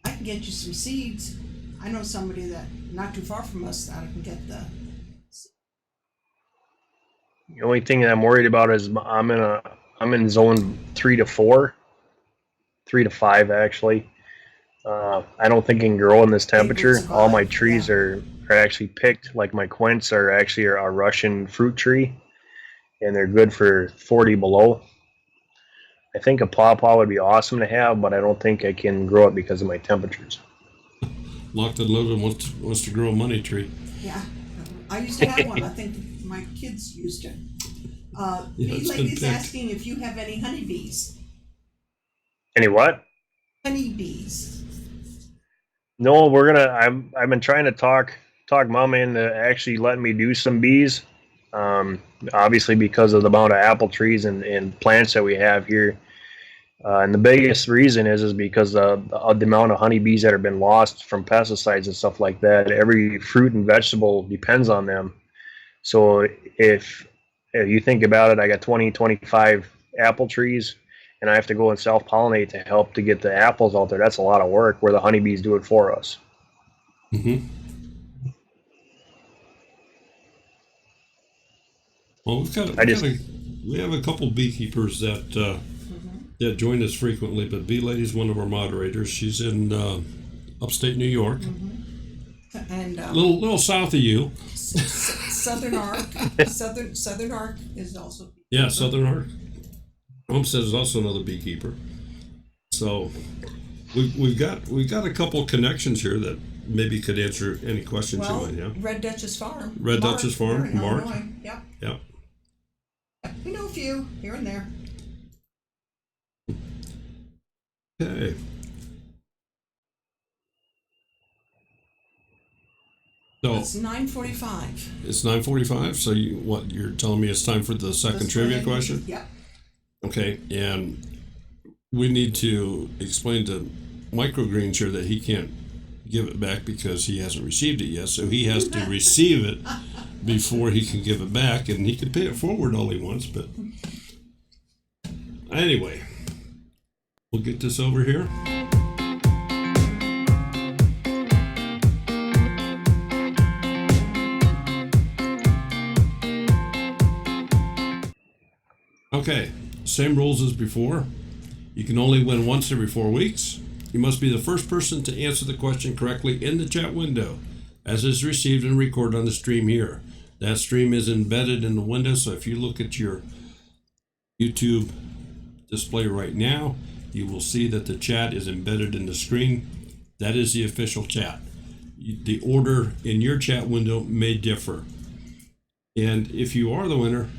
I can get you some seeds. I know somebody that not too far from us that I can get the. The only thing that I'm worried about is I'm in zone 3 to 4, 3 to 5 actually, I don't think it can grow in this temperature. survive, All my trees yeah. are actually picked. Like my quince are actually a Russian fruit tree, and they're good for 40 below. I think a pawpaw would be awesome to have, but I don't think I can grow it because of my temperatures. Locked and loaded wants to grow a money tree. Yeah, I used to have one. I think my kids used it. Yeah, Bee it's been Lady's picked. asking if you have any honeybees. Any what? Honeybees. No, I've been trying to talk Mama into actually letting me do some bees. Obviously because of the amount of apple trees and plants that we have here. And the biggest reason is because of the amount of honeybees that have been lost from pesticides and stuff like that. Every fruit and vegetable depends on them. So if you think about it, I got 25 apple trees, and I have to go and self-pollinate to help to get the apples out there. That's a lot of work where the honeybees do it for us. Mm-hmm. Well, we have a couple beekeepers that that join us frequently, but Bee Lady's one of our moderators. She's in upstate New York, And little south of you. Southern Arc. Southern Arc is also. Yeah, Southern Arc. Homestead is also another beekeeper. So we've got a couple connections here that maybe could answer any questions you might have. Red Duchess Farm. Red Duchess Farm, they're in Mark. Illinois. Yep. Yeah. We know a few here and there. Okay. So It's 9:45. it's 9:45. So you're telling me it's time for the second trivia question? Yep. Okay, and we need to explain to Microgreens here that he can't give it back because he hasn't received it yet. So he has to receive it before he can give it back, and he can pay it forward all he wants. But anyway, we'll get this over here. Okay, same rules as before. You can only win once every 4 weeks. You must be the first person to answer the question correctly in the chat window, as is received and recorded on the stream here. That stream is embedded in the window, so if you look at your YouTube display right now, you will see that the chat is embedded in the screen. That is the official chat. The order in your chat window may differ. And if you are the winner,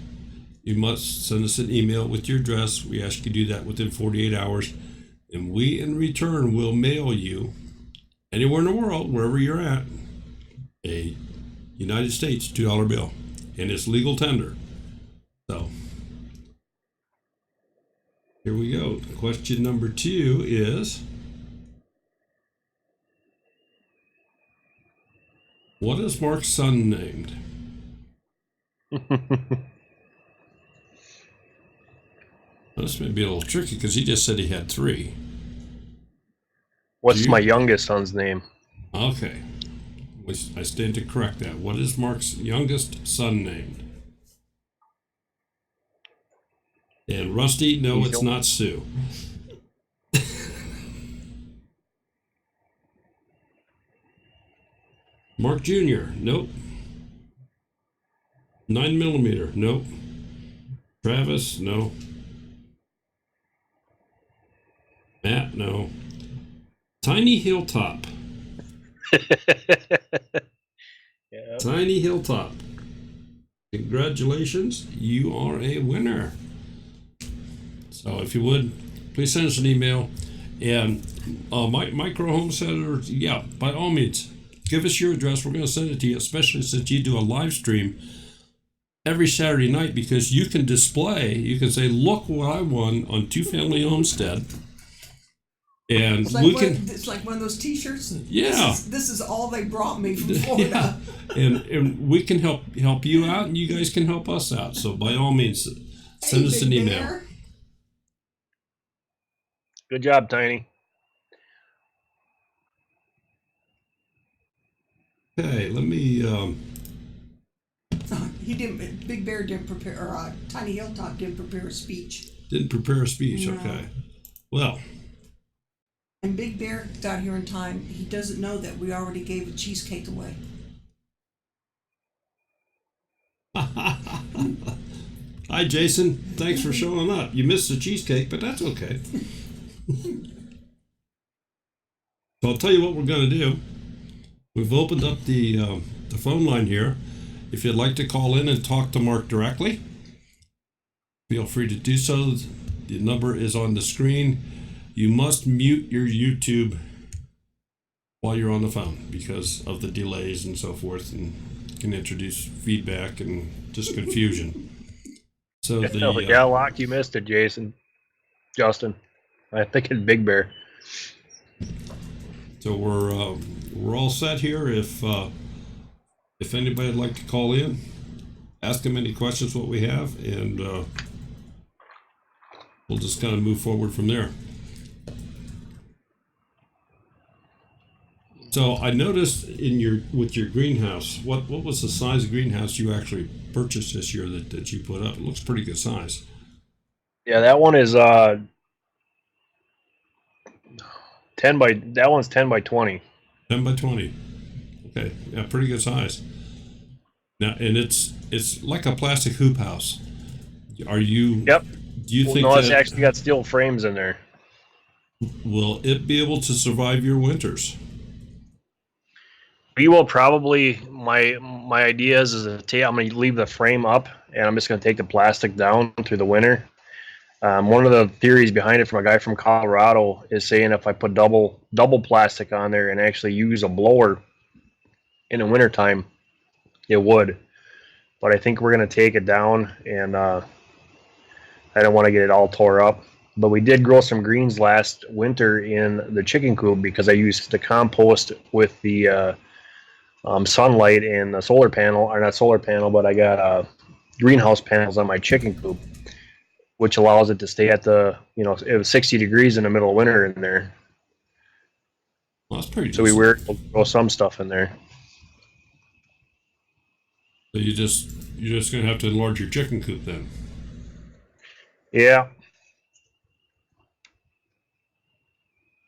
you must send us an email with your address. We ask you to do that within 48 hours. And we, in return, will mail you, anywhere in the world, wherever you're at, a United States $2 bill. And it's legal tender. So, here we go. Question number 2 is, what is Mark's son named? This may be a little tricky because he just said he had 3. What's my youngest son's name? Okay. I stand to correct that. What is Mark's youngest son named? And Rusty, no, it's not Sue. Mark Jr., nope. 9mm, nope. Travis, no. Matt, no. Tiny Hilltop. Yeah. Tiny Hilltop. Congratulations, you are a winner. So if you would, please send us an email. And Micro Homestead, yeah, by all means, give us your address. We're going to send it to you, especially since you do a live stream every Saturday night, because you can display, you can say, look what I won on Two Family Homestead. And it's like it's like one of those T-shirts. Yeah, this is all they brought me from Florida. Yeah. and we can help you out, and you guys can help us out. So by all means, send us an email. Bear. Good job, Tiny. Okay, let me. He didn't. Big Bear didn't prepare, or Tiny Hilltop didn't prepare a speech. Didn't prepare a speech. No. Okay. Well, And Big Bear got here in time. He doesn't know that we already gave a cheesecake away. Hi, Jason. Thanks for showing up. You missed the cheesecake, but that's okay. So I'll tell you what we're going to do. We've opened up the phone line here. If you'd like to call in and talk to Mark directly, feel free to do so. The number is on the screen. You must mute your YouTube while you're on the phone because of the delays and so forth, and can introduce feedback and just confusion. So yeah, Locke, you missed it, Jason. Justin. I think it's Big Bear. So we're all set here. If anybody would like to call in, ask them any questions what we have, and we'll just kind of move forward from there. So I noticed with your greenhouse, what was the size of greenhouse you actually purchased this year that you put up? It looks pretty good size. Yeah, that one is 10 by 20. 10 by 20. Okay, yeah, pretty good size. Now, and it's like a plastic hoop house. Are you? Yep. Do you think no, it's that actually got steel frames in there? will it be able to survive your winters? We will probably. My idea is I'm going to leave the frame up, and I'm just going to take the plastic down through the winter. One of the theories behind it from a guy from Colorado is saying if I put double plastic on there and actually use a blower in the wintertime, it would. But I think we're going to take it down, and I don't want to get it all tore up. But we did grow some greens last winter in the chicken coop because I used the compost with the sunlight and the solar panel, or not solar panel, but I got greenhouse panels on my chicken coop, which allows it to stay at it was 60 degrees in the middle of winter in there. Well, that's pretty. So we were able to grow some stuff in there. So you're just gonna have to enlarge your chicken coop then. Yeah.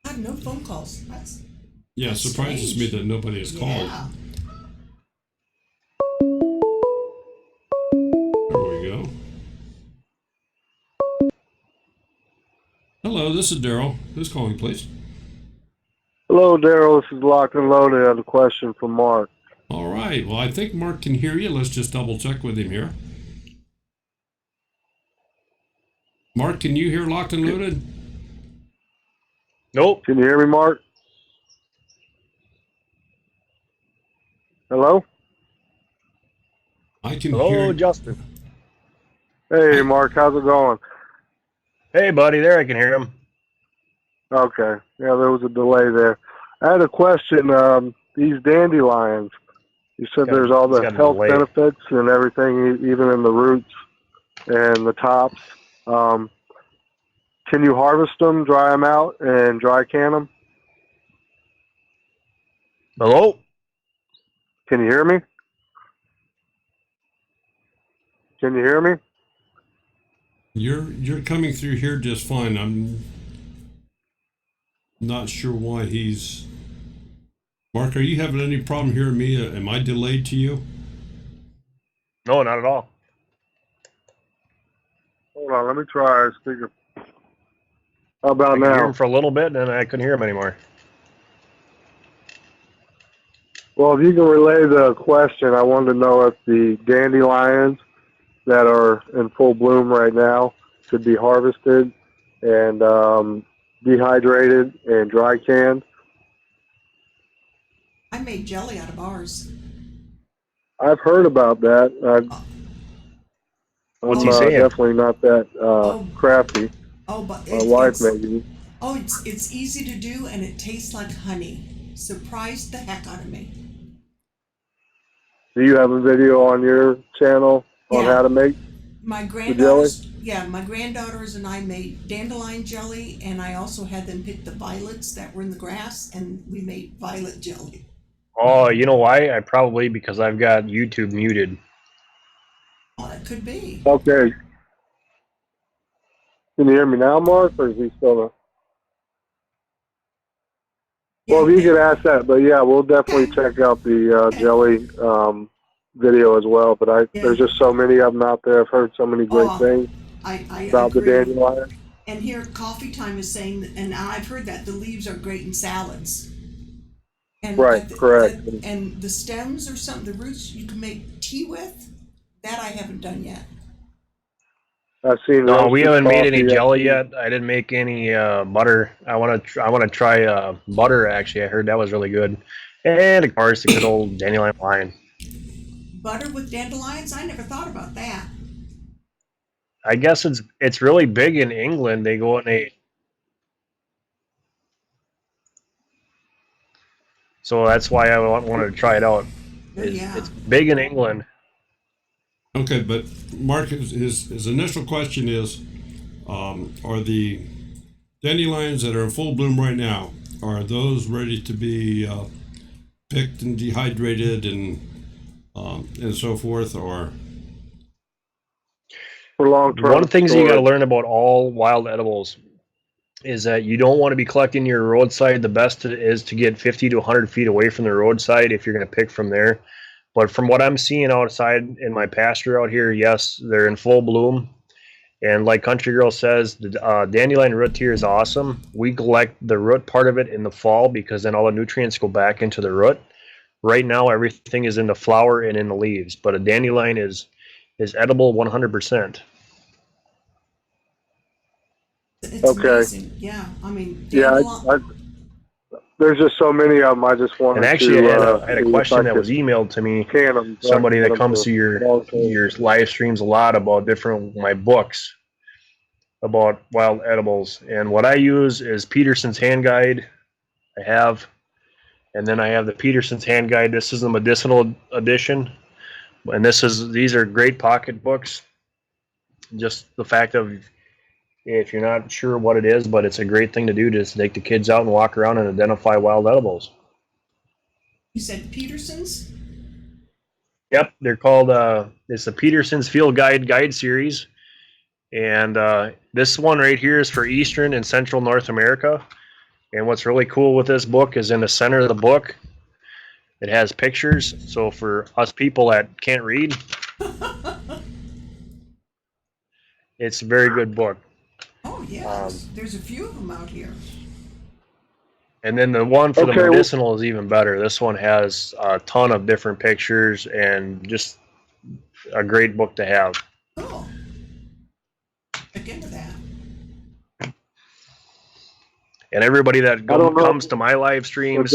God, no phone calls. Yeah, it surprises strange. me that nobody has called. Yeah. There we go. Hello, this is Daryl. Who's calling, please? Hello, Daryl. This is Locked and Loaded. I have a question for Mark. All right. Well, I think Mark can hear you. Let's just double check with him here. Mark, can you hear Locked and Loaded? Nope. Can you hear me, Mark? Hello? I can Hello, hear. Justin. Hey, Mark. How's it going? Hey, buddy. There, I can hear him. Okay. Yeah, there was a delay there. I had a question. These dandelions, you said there's all he's the got a health delay. benefits and everything, even in the roots and the tops. Can you harvest them, dry them out, and dry can them? Hello? Can you hear me? Can you hear me? You're coming through here just fine. I'm not sure why he's. Mark, are you having any problem hearing me? Am I delayed to you? No, not at all. Hold on, let me try speaker. How about I could hear now? him for a little bit, and then I couldn't hear him anymore. Well, if you can relay the question, I wanted to know if the dandelions that are in full bloom right now could be harvested and dehydrated and dry canned. I made jelly out of ours. I've heard about that. What's I'm he saying? definitely not that crafty. Oh, but My wife maybe. Oh, it's easy to do, and it tastes like honey. Surprised the heck out of me. Do you have a video on your channel on Yeah. how to make My jelly? granddaughters and I made dandelion jelly, and I also had them pick the violets that were in the grass, and we made violet jelly. Oh, you know why? Because I've got YouTube muted. Oh, that could be. Okay. Can you hear me now, Mark, or is he still? Well, if you could ask that, but yeah, we'll definitely check out the jelly video as well. But there's just so many of them out there. I've heard so many great things I about the agree. dandelion. And here, Coffee Time is saying, and I've heard that the leaves are great in salads. And Right, correct. And the stems or something, the roots you can make tea with. That I haven't done yet. I've seen. No, we haven't made any coffee jelly yet. I didn't make any butter. I want to try butter. Actually, I heard that was really good. And of course, the good old dandelion wine. Butter with dandelions? I never thought about that. I guess it's really big in England. They go and so that's why I wanted to try it out. It's big in England. Okay, but Mark, his initial question is, are the dandelions that are in full bloom right now, are those ready to be picked and dehydrated and so forth, or? For long-term One of the things you got to storage. learn about all wild edibles is that you don't want to be collecting your roadside. The best is to get 50 to 100 feet away from the roadside if you're going to pick from there. But from what I'm seeing outside in my pasture out here, yes, they're in full bloom. And like Country Girl says, the dandelion root here is awesome. We collect the root part of it in the fall because then all the nutrients go back into the root. Right now, everything is in the flower and in the leaves, but a dandelion is edible 100%. It's Okay. amazing. Yeah, I mean, Yeah, there's just so many of them. I just wanted And actually, to. I had a question that was emailed to me. Can them. Somebody that comes to your live streams a lot about my books about wild edibles, and what I use is Peterson's Hand Guide. And then I have the Peterson's Hand Guide. This is the medicinal edition, and these are great pocket books. Just the fact of, if you're not sure what it is, but it's a great thing to do, just take the kids out and walk around and identify wild edibles. You said Peterson's? Yep, they're called, it's the Peterson's Field Guide series. And this one right here is for Eastern and Central North America. And what's really cool with this book is in the center of the book, it has pictures. So for us people that can't read, it's a very good book. Oh, yeah. There's a few of them out here. And then the one for the medicinal is even better. This one has a ton of different pictures and just a great book to have. Cool. Look into that. And everybody that comes to my live streams,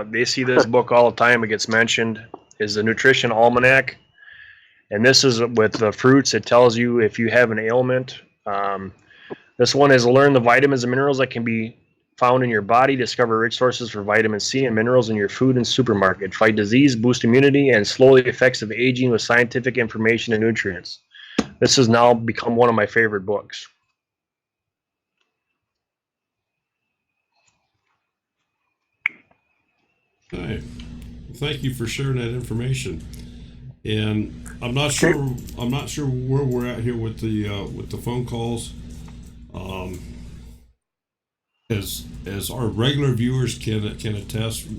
they see this book all the time. It gets mentioned, is the Nutrition Almanac. And this is with the fruits. It tells you if you have an ailment. This one is learn the vitamins and minerals that can be found in your body. Discover rich sources for vitamin C and minerals in your food and supermarket. Fight disease, boost immunity, and slow the effects of aging with scientific information and nutrients. This has now become one of my favorite books. Hi. Thank you for sharing that information. And I'm not sure where we're at here with the phone calls. As our regular viewers can attest,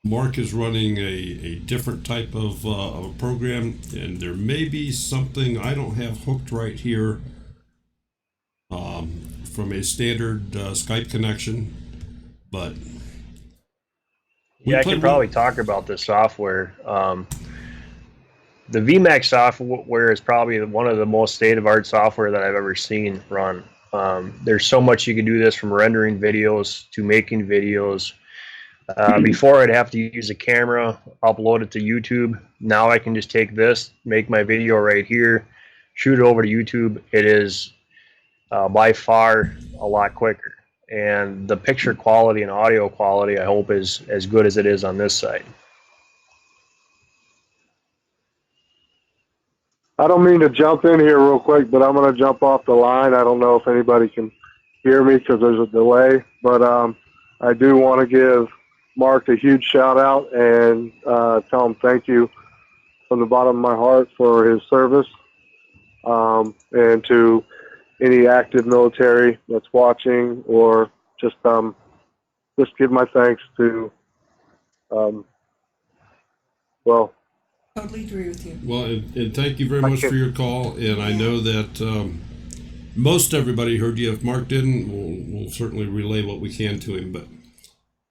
Mark is running a different type of a program, and there may be something I don't have hooked right here from a standard Skype connection, but yeah, I can probably talk about this software. The VMAX software is probably one of the most state-of-art software that I've ever seen run. There's so much you can do this, from rendering videos to making videos. Before I'd have to use a camera, upload it to YouTube. Now I can just take this, make my video right here, shoot it over to YouTube. It is by far a lot quicker. And the picture quality and audio quality, I hope, is as good as it is on this side. I don't mean to jump in here real quick, but I'm going to jump off the line. I don't know if anybody can hear me because there's a delay, but I do want to give Mark a huge shout out and tell him thank you from the bottom of my heart for his service, and to any active military that's watching, or just just give my thanks to, well, Totally agree with you. Well, and thank you very much for your call. And I know that most everybody heard you. If Mark didn't, we'll certainly relay what we can to him. But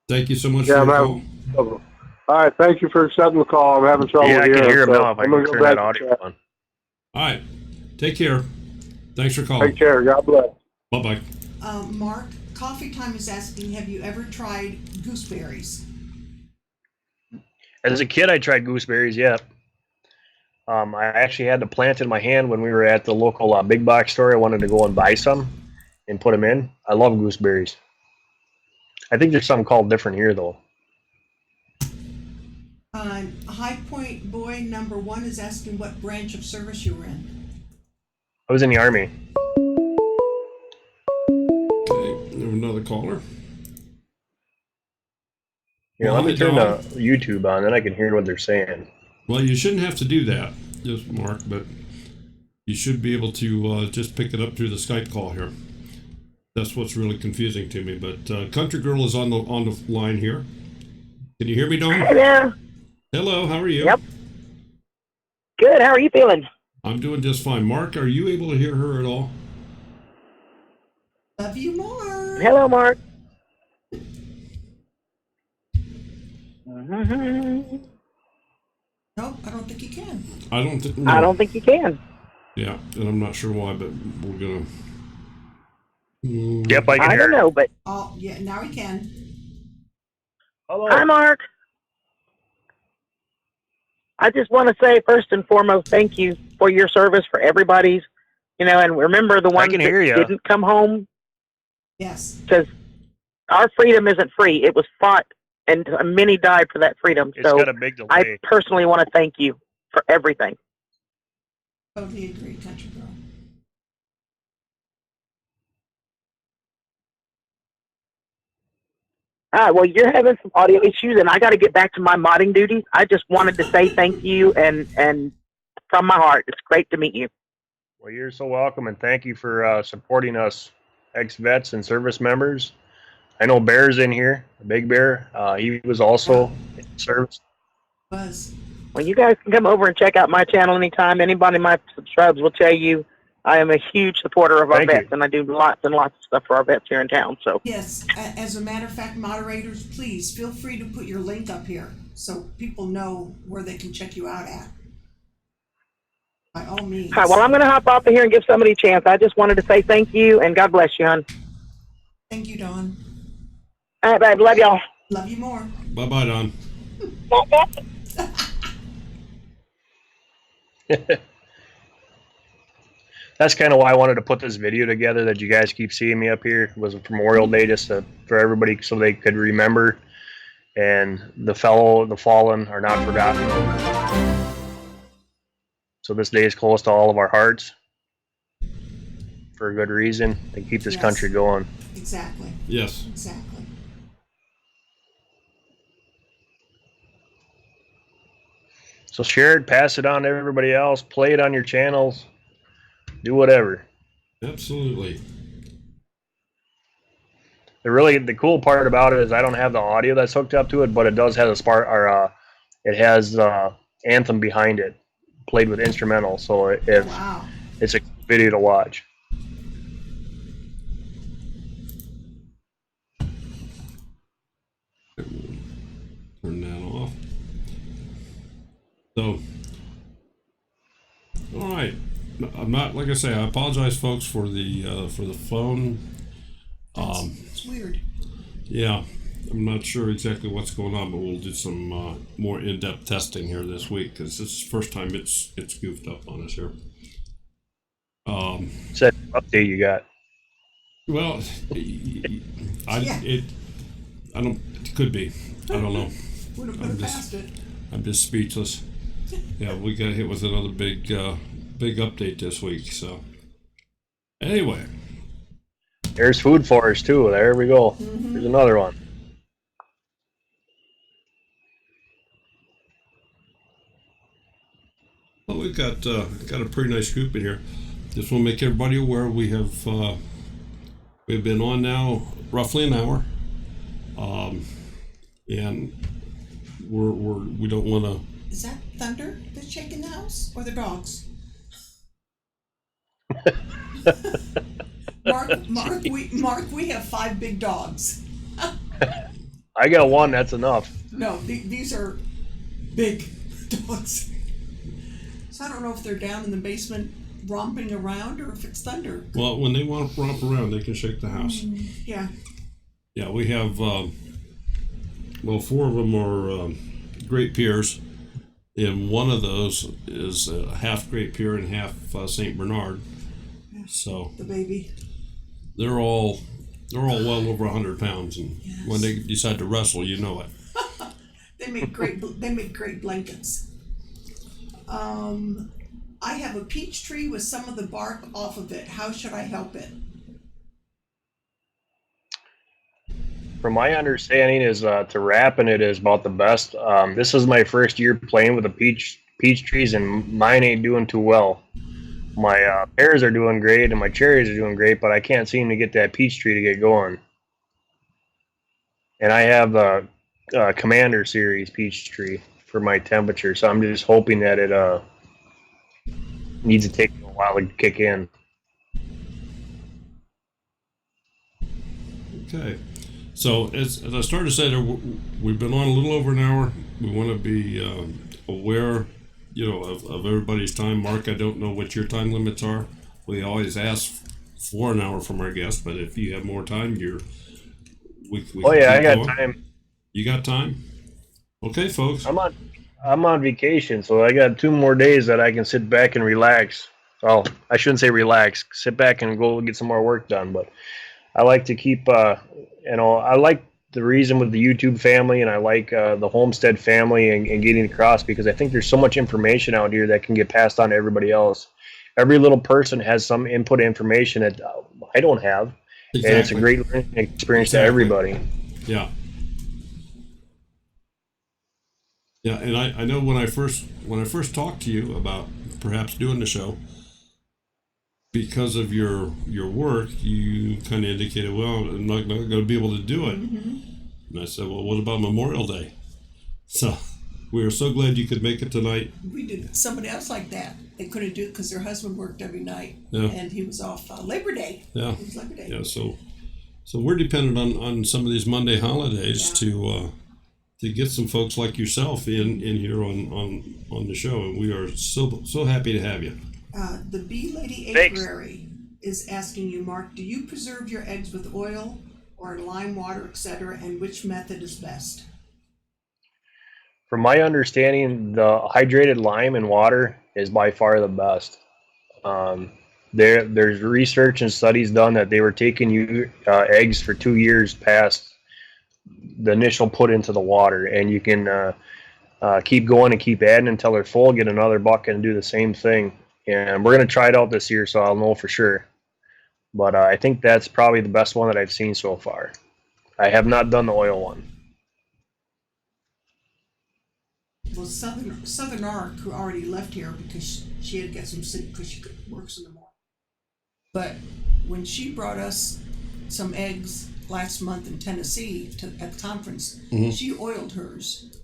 thank you so much for your call. All right, thank you for accepting the call. I'm having trouble Yeah, I can hear him so now if I I'm can gonna go turn that back audio to on. All right. Take care. Thanks for calling. Take care. God bless. Bye-bye. Mark, Coffee Time is asking, have you ever tried gooseberries? As a kid, I tried gooseberries. Yeah. I actually had the plant in my hand when we were at the local big box store. I wanted to go and buy some and put them in. I love gooseberries. I think there's something called different here, though. High Point Boy number 1 is asking what branch of service you were in. I was in the Army. Okay, we have another caller. Yeah, Well, let me hi, turn Don. the YouTube on, then I can hear what they're saying. Well, you shouldn't have to do that, just Mark, but you should be able to just pick it up through the Skype call here. That's what's really confusing to me. But Country Girl is on the line here. Can you hear me, Dawn? Hey there. Hello, how are you? Yep. Good. How are you feeling? I'm doing just fine. Mark, are you able to hear her at all? Love you more. Hello, Mark. Mm-hmm. Nope, I don't think you can. I don't think. I don't think you can. Yeah, and I'm not sure why, but we're gonna. Yep, I can I hear. don't know, but Oh, yeah, now we can. Hello. hi, Mark. I just want to say first and foremost, thank you for your service for everybody's, and remember the ones can that hear ya. didn't come home, Yes. because our freedom isn't free. It was fought, and many died for that freedom. It's So got a big delay. I personally want to thank you for everything. Totally agree, Country Girl. Well, you're having some audio issues, and I got to get back to my modding duties. I just wanted to say thank you, and from my heart, it's great to meet you. Well, you're so welcome, and thank you for supporting us, ex-vets and service members. I know Bear's in here, Big Bear. He was also in service. Buzz. Well, you guys can come over and check out my channel anytime. Anybody in my subscribes will tell you I am a huge supporter of our Thank vets, you. and I do lots and lots of stuff for our vets here in town. So Yes, as a matter of fact, moderators, please feel free to put your link up here so people know where they can check you out at. By all means. all right, well, I'm going to hop off of here and give somebody a chance. I just wanted to say thank you, and God bless you, hon. Thank you, Dawn. All right, babe. Love y'all. Love you more. Bye-bye, Don. That's kind of why I wanted to put this video together that you guys keep seeing me up here. It was Memorial Day, just for everybody so they could remember, and the fallen are not forgotten. So this day is close to all of our hearts for a good reason, to keep this Yes. country going. Exactly. Yes. Exactly. So share it, pass it on to everybody else, play it on your channels, do whatever. Absolutely. The cool part about it is I don't have the audio that's hooked up to it, but it does have it has anthem behind it, played with instrumental. So Wow. it's a video to watch. Turn that off. So, all right. I'm not, like I say, I apologize, folks, for the phone. It's weird. Yeah, I'm not sure exactly what's going on, but we'll do some more in-depth testing here this week, because this is the first time it's goofed up on us here. Said update you got. Well, it could be. I don't know. Would have put it past it. I'm just speechless. Yeah, we got hit with another big update this week. So anyway, There's food for us too. There we go. There's another one. well, we've got a pretty nice group in here. Just want to make everybody aware we've been on now roughly an hour, And we don't want to. Is that thunder that's shaking the house or the dogs? Mark, we have 5 big dogs. I got one. That's enough. No, these are big dogs. So I don't know if they're down in the basement romping around or if it's thunder. Well, when they want to romp around, they can shake the house. Yeah. Yeah, we have, 4 of them are Great Pyres, and one of those is half Great Pyre and half St. Bernard. So The baby. they're all well over 100 pounds, and Yes. when they decide to wrestle, you know it. They make great blankets. I have a peach tree with some of the bark off of it. How should I help it? From my understanding, is to wrapping it is about the best. This is my first year playing with the peach trees, and mine ain't doing too well. My pears are doing great, and my cherries are doing great, but I can't seem to get that peach tree to get going. And I have the Commander series peach tree for my temperature, so I'm just hoping that it needs to take a while to kick in. Okay. So as I started to say, we've been on a little over an hour. We want to be aware, of everybody's time. Mark, I don't know what your time limits are. We always ask for an hour from our guests, but if you have more time, we Oh yeah, I keep got going. time. You got time? Okay, folks. I'm on vacation, so I got 2 more days that I can sit back and relax. Well, I shouldn't say relax. Sit back and go get some more work done. But I like to keep, I like the reason with the YouTube family, and I like the Homestead family and getting across, because I think there's so much information out here that can get passed on to everybody else. Every little person has some input information that I don't have, Exactly. and it's a great learning experience to everybody. Yeah. Yeah, and I know when I first talked to you about perhaps doing the show, because of your work, you kind of indicated, well, I'm not going to be able to do it. And I said, well, what about Memorial Day? So we are so glad you could make it tonight. We did somebody else like that. They couldn't do it because their husband worked every night, Yeah. and he was off Labor Day. Yeah. It was Labor Day. Yeah, so we're dependent on some of these Monday holidays to get some folks like yourself in here on the show, and we are so happy to have you. The Bee Lady Thanks. Apiary is asking you, Mark, do you preserve your eggs with oil or in lime water, etc., and which method is best? From my understanding, the hydrated lime and water is by far the best. There's research and studies done that they were taking eggs for 2 years past the initial put into the water, and you can keep going and keep adding until they're full, get another bucket and do the same thing. And we're going to try it out this year, so I'll know for sure. But I think that's probably the best one that I've seen so far. I have not done the oil one. Well, Southern Arc, who already left here because she had to get some sleep because she works in the morning. But when she brought us some eggs last month in Tennessee at the conference, she oiled hers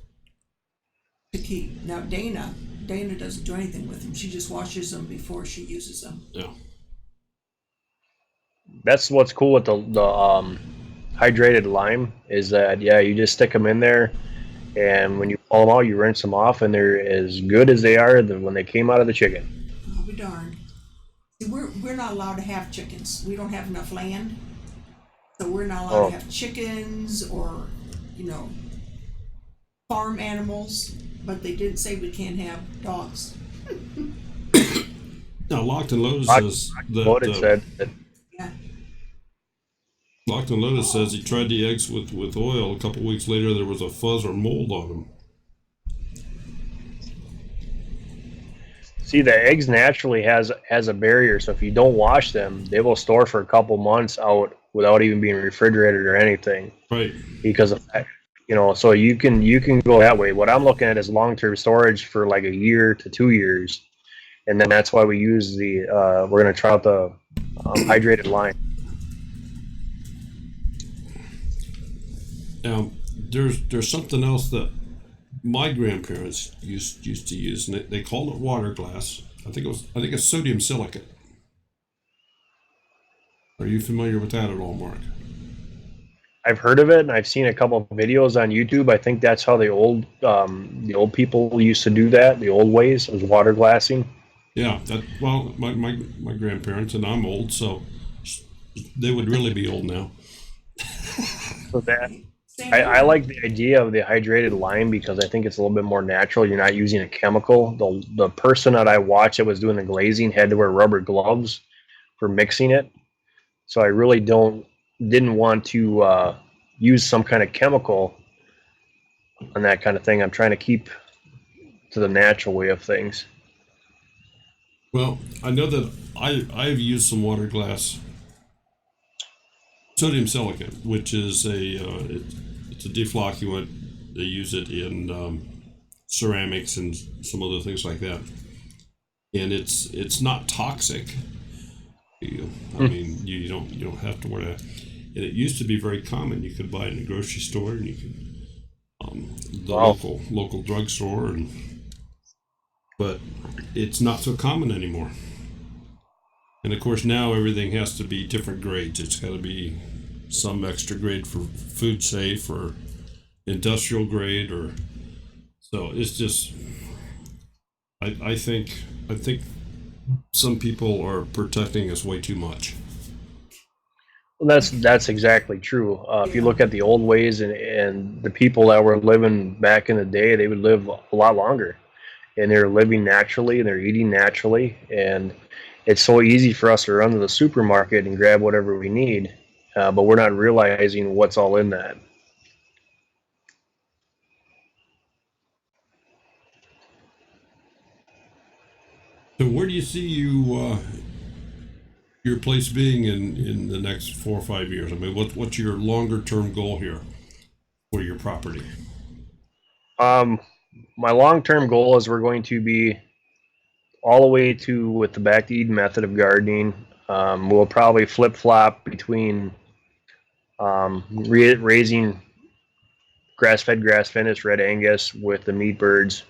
to keep. Now Dana doesn't do anything with them. She just washes them before she uses them. Yeah. That's what's cool with the hydrated lime is that, yeah, you just stick them in there, and when you pull them out, you rinse them off, and they're as good as they are when they came out of the chicken. I'll be darned. See, we're not allowed to have chickens. We don't have enough land, so we're not allowed to have chickens or, farm animals. But they did say we can't have dogs. Now, Locked and Lotus says that. Yeah. Locked and Lotus says he tried the eggs with oil. A couple weeks later, there was a fuzz or mold on them. See, the eggs naturally has a barrier, so if you don't wash them, they will store for a couple months out without even being refrigerated or anything. Right. Because of that, so you can go that way. What I'm looking at is long-term storage for like a year to 2 years, and then that's why we use we're going to try out the hydrated lime. There's something else that my grandparents used to use, and they called it water glass. I think it's sodium silicate. Are you familiar with that at all, Mark? I've heard of it, and I've seen a couple of videos on YouTube. I think that's how the old people used to do that. The old ways was water glassing. Yeah. Well, my grandparents, and I'm old, so they would really be old now. So that I like the idea of the hydrated lime because I think it's a little bit more natural. You're not using a chemical. The person that I watched that was doing the glazing had to wear rubber gloves for mixing it. So I really didn't want to use some kind of chemical on that kind of thing. I'm trying to keep to the natural way of things. Well, I know that I've used some water glass sodium silicate, which is it's a deflocculant. They use it in ceramics and some other things like that, and it's not toxic. I mean, you don't have to wear that. And it used to be very common. You could buy it in a grocery store, and you could the local drugstore, but it's not so common anymore. And of course, now everything has to be different grades. It's got to be some extra grade for food safe or industrial grade, or so it's just. I think some people are protecting us way too much. Well, that's exactly true. If you look at the old ways and the people that were living back in the day, they would live a lot longer, and they're living naturally and they're eating naturally, and it's so easy for us to run to the supermarket and grab whatever we need, but we're not realizing what's all in that. So where do you see your place being in the next 4 or 5 years? I mean, what's your longer term goal here for your property? My long-term goal is we're going to be all the way to with the back to Eden method of gardening. We'll probably flip-flop between raising grass-fed, grass-finished red Angus with the meat birds,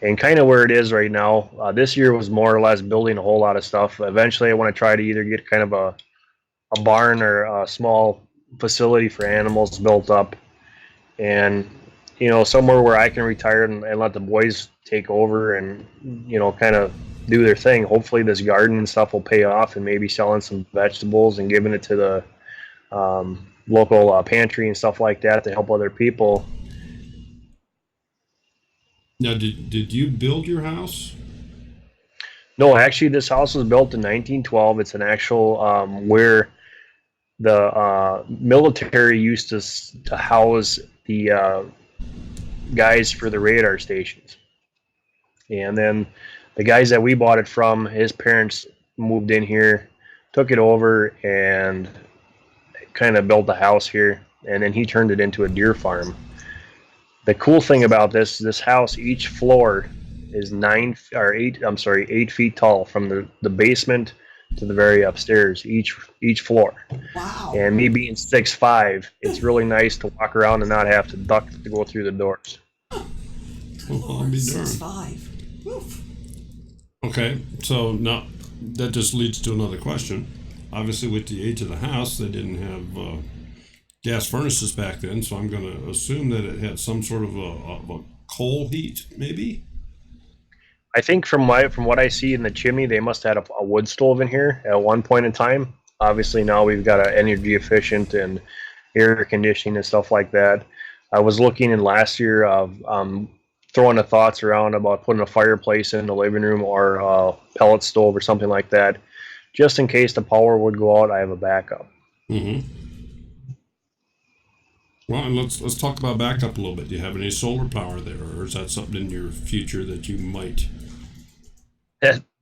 and kind of where it is right now. This year was more or less building a whole lot of stuff. Eventually, I want to try to either get kind of a barn or a small facility for animals built up, and somewhere where I can retire and let the boys take over and kind of do their thing. Hopefully, this garden and stuff will pay off, and maybe selling some vegetables and giving it to the local pantry and stuff like that to help other people. Now, did you build your house? No, actually, this house was built in 1912. It's an actual where the military used to house the guys for the radar stations. And then the guys that we bought it from, his parents moved in here, took it over, and kind of built the house here. And then he turned it into a deer farm. The cool thing about this house, each floor is 8 feet tall from the basement to the very upstairs, each floor. Wow. And me being 6'5", it's really nice to walk around and not have to duck to go through the doors. Well, I'll be darned. 6'5". Oof. Okay, so now that just leads to another question. Obviously, with the age of the house, they didn't have gas furnaces back then, so I'm going to assume that it had some sort of a coal heat, maybe? I think from what I see in the chimney, they must have had a wood stove in here at one point in time. Obviously, now we've got an energy efficient and air conditioning and stuff like that. I was looking in last year of throwing the thoughts around about putting a fireplace in the living room or a pellet stove or something like that, just in case the power would go out. I have a backup. Mm-hmm. Well, and let's talk about backup a little bit. Do you have any solar power there, or is that something in your future that you might?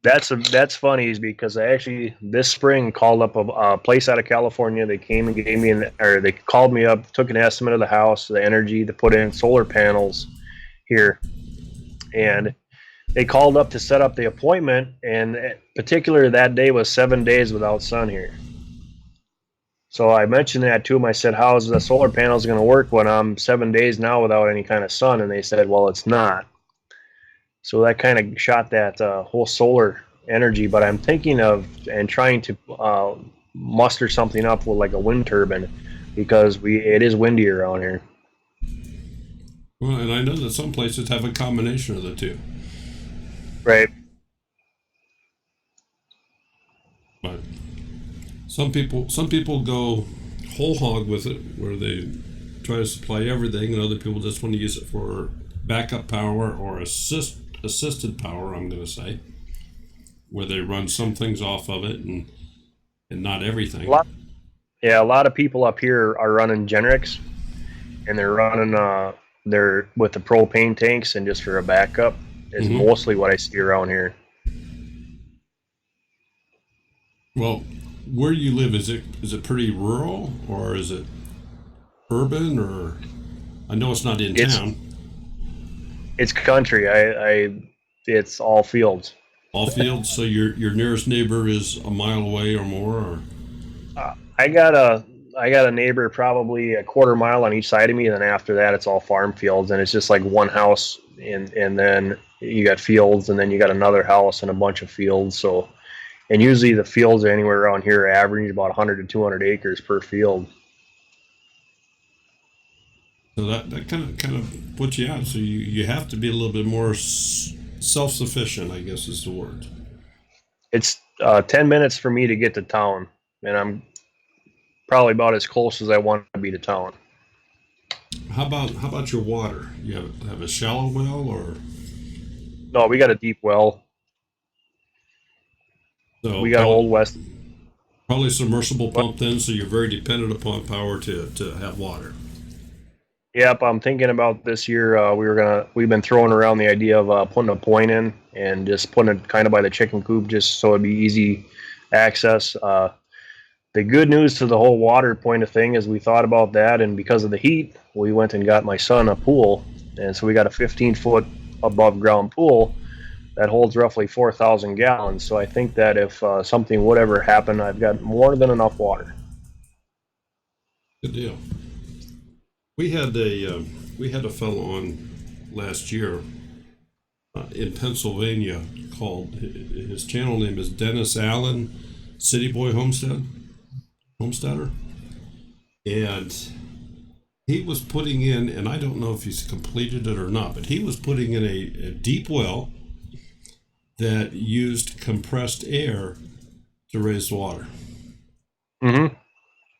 That's funny, is because I actually this spring called up a place out of California. They came and gave me they called me up, took an estimate of the house, the energy to put in solar panels here, and they called up to set up the appointment. And particularly that day was 7 days without sun here. So I mentioned that to them. I said, how's the solar panels going to work when I'm 7 days now without any kind of sun? And they said, well, it's not. So that kind of shot that whole solar energy. But I'm thinking of and trying to muster something up with like a wind turbine, because it is windy around here. Well, and I know that some places have a combination of the two. Right. But some people go whole hog with it, where they try to supply everything, and other people just want to use it for backup power or assisted power, I'm going to say, where they run some things off of it and not everything. A lot of people up here are running Generics, and they're running they're with the propane tanks, and just for a backup is mostly what I see around here. Well, where you live, is it pretty rural, or is it urban, or I know it's not in town. It's country. It's all fields. All fields. So your nearest neighbor is a mile away or more, or? I got a neighbor probably a quarter mile on each side of me, and then after that it's all farm fields, and it's just like one house, and then you got fields, and then you got another house and a bunch of fields. So, and usually the fields are anywhere around here average about 100 to 200 acres per field. So that kind of puts you out. So you have to be a little bit more self-sufficient, I guess is the word. It's 10 minutes for me to get to town, and I'm probably about as close as I want to be to town. How about your water? You have a shallow well, or? No, we got a deep well. So we got an Old West. Probably submersible pump then, so you're very dependent upon power to have water. Yep, I'm thinking about this year. We've been throwing around the idea of putting a point in and just putting it kind of by the chicken coop, just so it'd be easy access. The good news to the whole water point of thing is we thought about that, and because of the heat, we went and got my son a pool, and so we got a 15-foot above ground pool that holds roughly 4,000 gallons. So I think that if something would ever happen, I've got more than enough water. Good deal. We had a fellow on last year in Pennsylvania called, his channel name is Dennis Allen, City Boy Homesteader, and he was putting in, and I don't know if he's completed it or not, but he was putting in a deep well that used compressed air to raise water. Mm-hmm.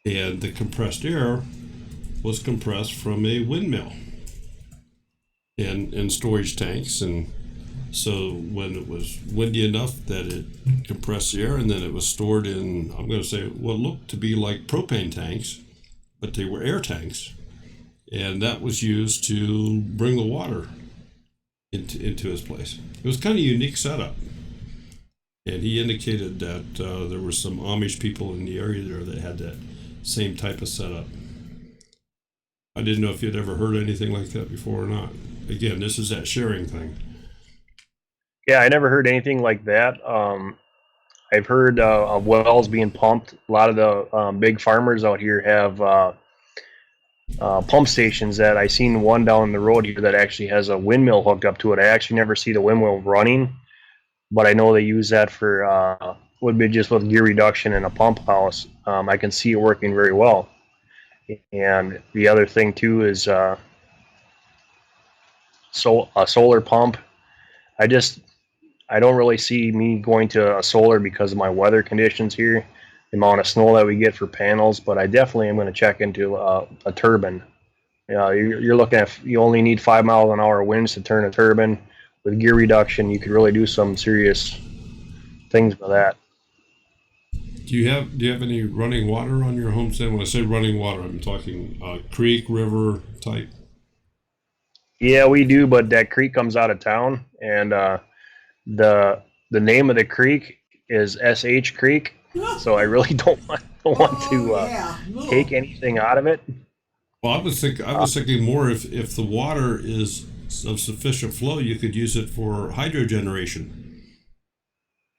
And the compressed air was compressed from a windmill and storage tanks, and so when it was windy enough that it compressed the air, and then it was stored in, I'm going to say, what looked to be like propane tanks, but they were air tanks, and that was used to bring the water into his place. It was kind of a unique setup, and he indicated that there were some Amish people in the area there that had that same type of setup. I didn't know if you'd ever heard anything like that before or not. Again, this is that sharing thing. Yeah, I never heard anything like that. I've heard of wells being pumped. A lot of the big farmers out here have pump stations. That I seen one down the road here that actually has a windmill hooked up to it. I actually never see the windmill running, but I know they use that for would be just with gear reduction in a pump house. I can see it working very well. And the other thing too is a solar pump. I don't really see me going to a solar because of my weather conditions here, the amount of snow that we get for panels, but I definitely am going to check into a turbine. You're looking at, you only need 5 miles an hour winds to turn a turbine. With gear reduction, you could really do some serious things with that. Do you have any running water on your homestead? When I say running water, I'm talking creek, river type. Yeah, we do, but that creek comes out of town, and the name of the creek is SH Creek, so I really don't want to take anything out of it. Well, I was thinking more if the water is of sufficient flow, you could use it for hydro generation.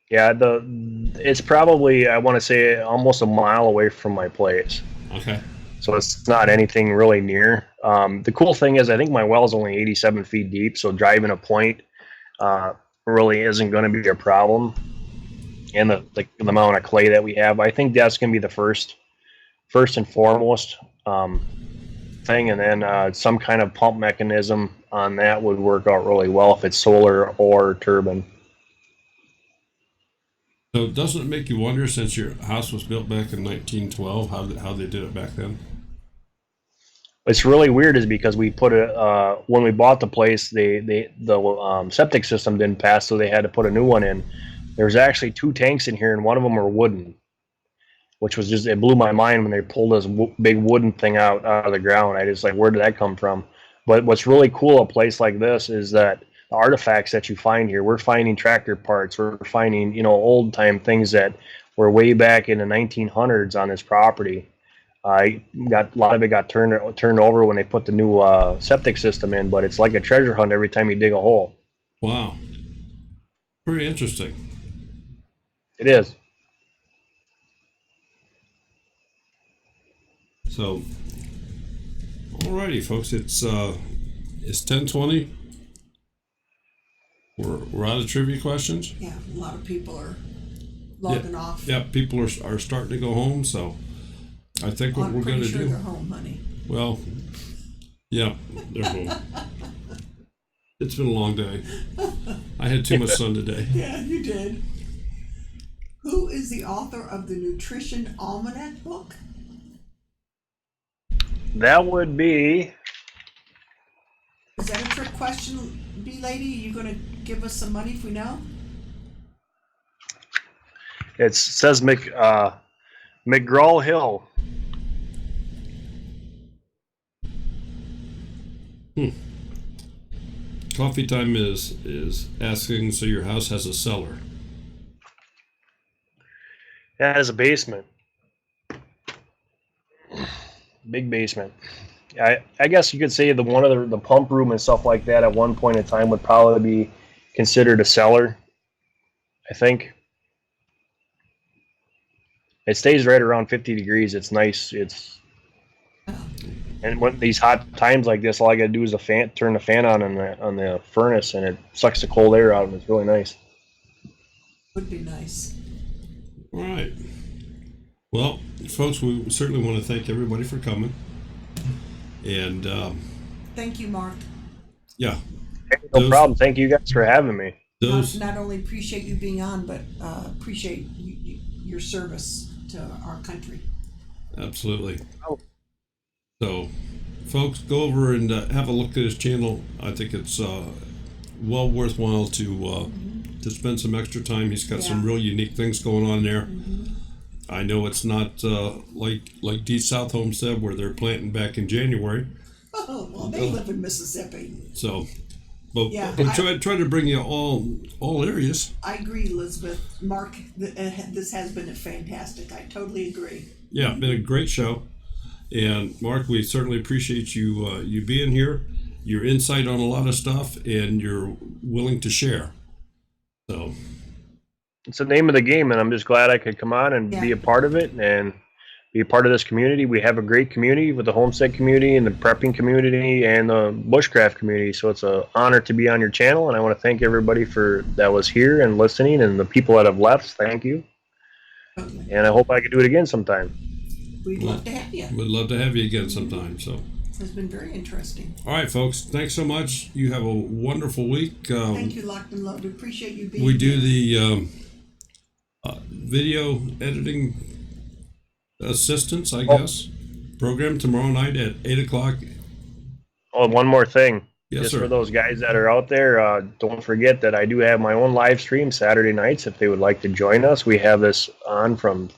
Yeah, it's probably, I want to say, almost a mile away from my place. Okay. So it's not anything really near. The cool thing is, I think my well is only 87 feet deep, so driving a point really isn't going to be a problem. And the amount of clay that we have, I think that's going to be the first and foremost thing. And then some kind of pump mechanism on that would work out really well if it's solar or turbine. So doesn't it make you wonder, since your house was built back in 1912, how they did it back then? What's really weird is because we put when we bought the place, the septic system didn't pass, so they had to put a new one in. There's actually 2 tanks in here, and one of them are wooden, which was just, it blew my mind when they pulled this big wooden thing out of the ground. I just like, where did that come from? But what's really cool, a place like this, is that the artifacts that you find here, we're finding tractor parts, we're finding, old time things that were way back in the 1900s on this property. A lot of it got turned over when they put the new septic system in, but it's like a treasure hunt every time you dig a hole. Wow. Pretty interesting. It is. So, alrighty, folks, it's 10:20. We're out of trivia questions. Yeah, a lot of people are logging off. Yeah, people are starting to go home, so I think what we're going to do. They're home, honey. Well, yeah, they're home. It's been a long day. I had too much sun today. Yeah, you did. Who is the author of the Nutrition Almanac book? That would be. Is that a trick question, B-Lady? Are you going to give us some money if we know? It says McGraw-Hill. Coffee Time is asking, so your house has a cellar? Yeah, it has a basement. Big basement. I guess you could say the pump room and stuff like that at one point in time would probably be considered a cellar. I think. It stays right around 50 degrees. It's nice. And when these hot times like this, all I gotta do is turn the fan on the furnace, and it sucks the cold air out, and it's really nice. Would be nice. All right. Well, folks, we certainly want to thank everybody for coming. And thank you, Mark. Yeah. Hey, no problem. Thank you guys for having me. Not only appreciate you being on, but appreciate your service to our country. Absolutely. Oh. So, folks, go over and have a look at his channel. I think it's well worthwhile to spend some extra time. He's got some real unique things going on there. I know it's not like Deep South Homestead where they're planting back in January. Oh, well, they live in Mississippi. So, but Yeah, try to bring you all areas. I agree, Elizabeth. Mark, this has been fantastic. I totally agree. Yeah, been a great show. And Mark, we certainly appreciate you being here, your insight on a lot of stuff, and you're willing to share. So It's the name of the game, and I'm just glad I could come on and be a part of it and be a part of this community. We have a great community with the homestead community and the prepping community and the bushcraft community. So it's an honor to be on your channel, and I want to thank everybody that was here and listening, and the people that have left. Thank you. Okay. And I hope I could do it again sometime. We'd love to have you. We'd love to have you again sometime. So It's been very interesting. all right, folks, thanks so much. You have a wonderful week. Thank you, Locked and Loaded. Appreciate you being We here. do the video editing assistance, I guess, program tomorrow night at 8 o'clock. Oh, one more thing. Yes, Just sir. for those guys that are out there, don't forget that I do have my own live stream Saturday nights if they would like to join us. We have this on from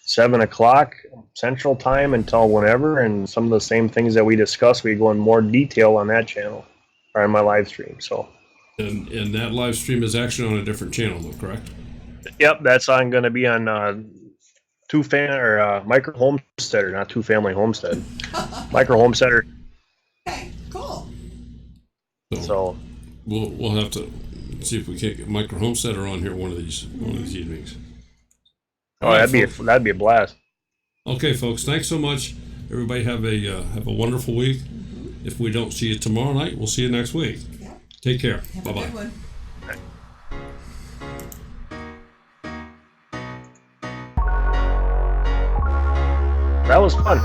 7 o'clock Central Time until whenever, and some of the same things that we discuss, we go in more detail on that channel, or on my live stream. So, And that live stream is actually on a different channel, though, correct? yep, that's going to be on Micro Homesteader, not Two Family Homestead. Micro Homesteader. Okay, cool. So we'll have to see if we can't get Micro Homesteader on here one of these evenings. Oh, All right, that'd be a blast. Okay, folks. Thanks so much. Everybody have a wonderful week. If we don't see you tomorrow night, we'll see you next week. Yeah. Take care. Have Bye a bye. good one. That was fun.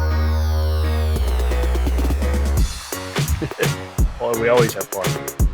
Well, we always have fun.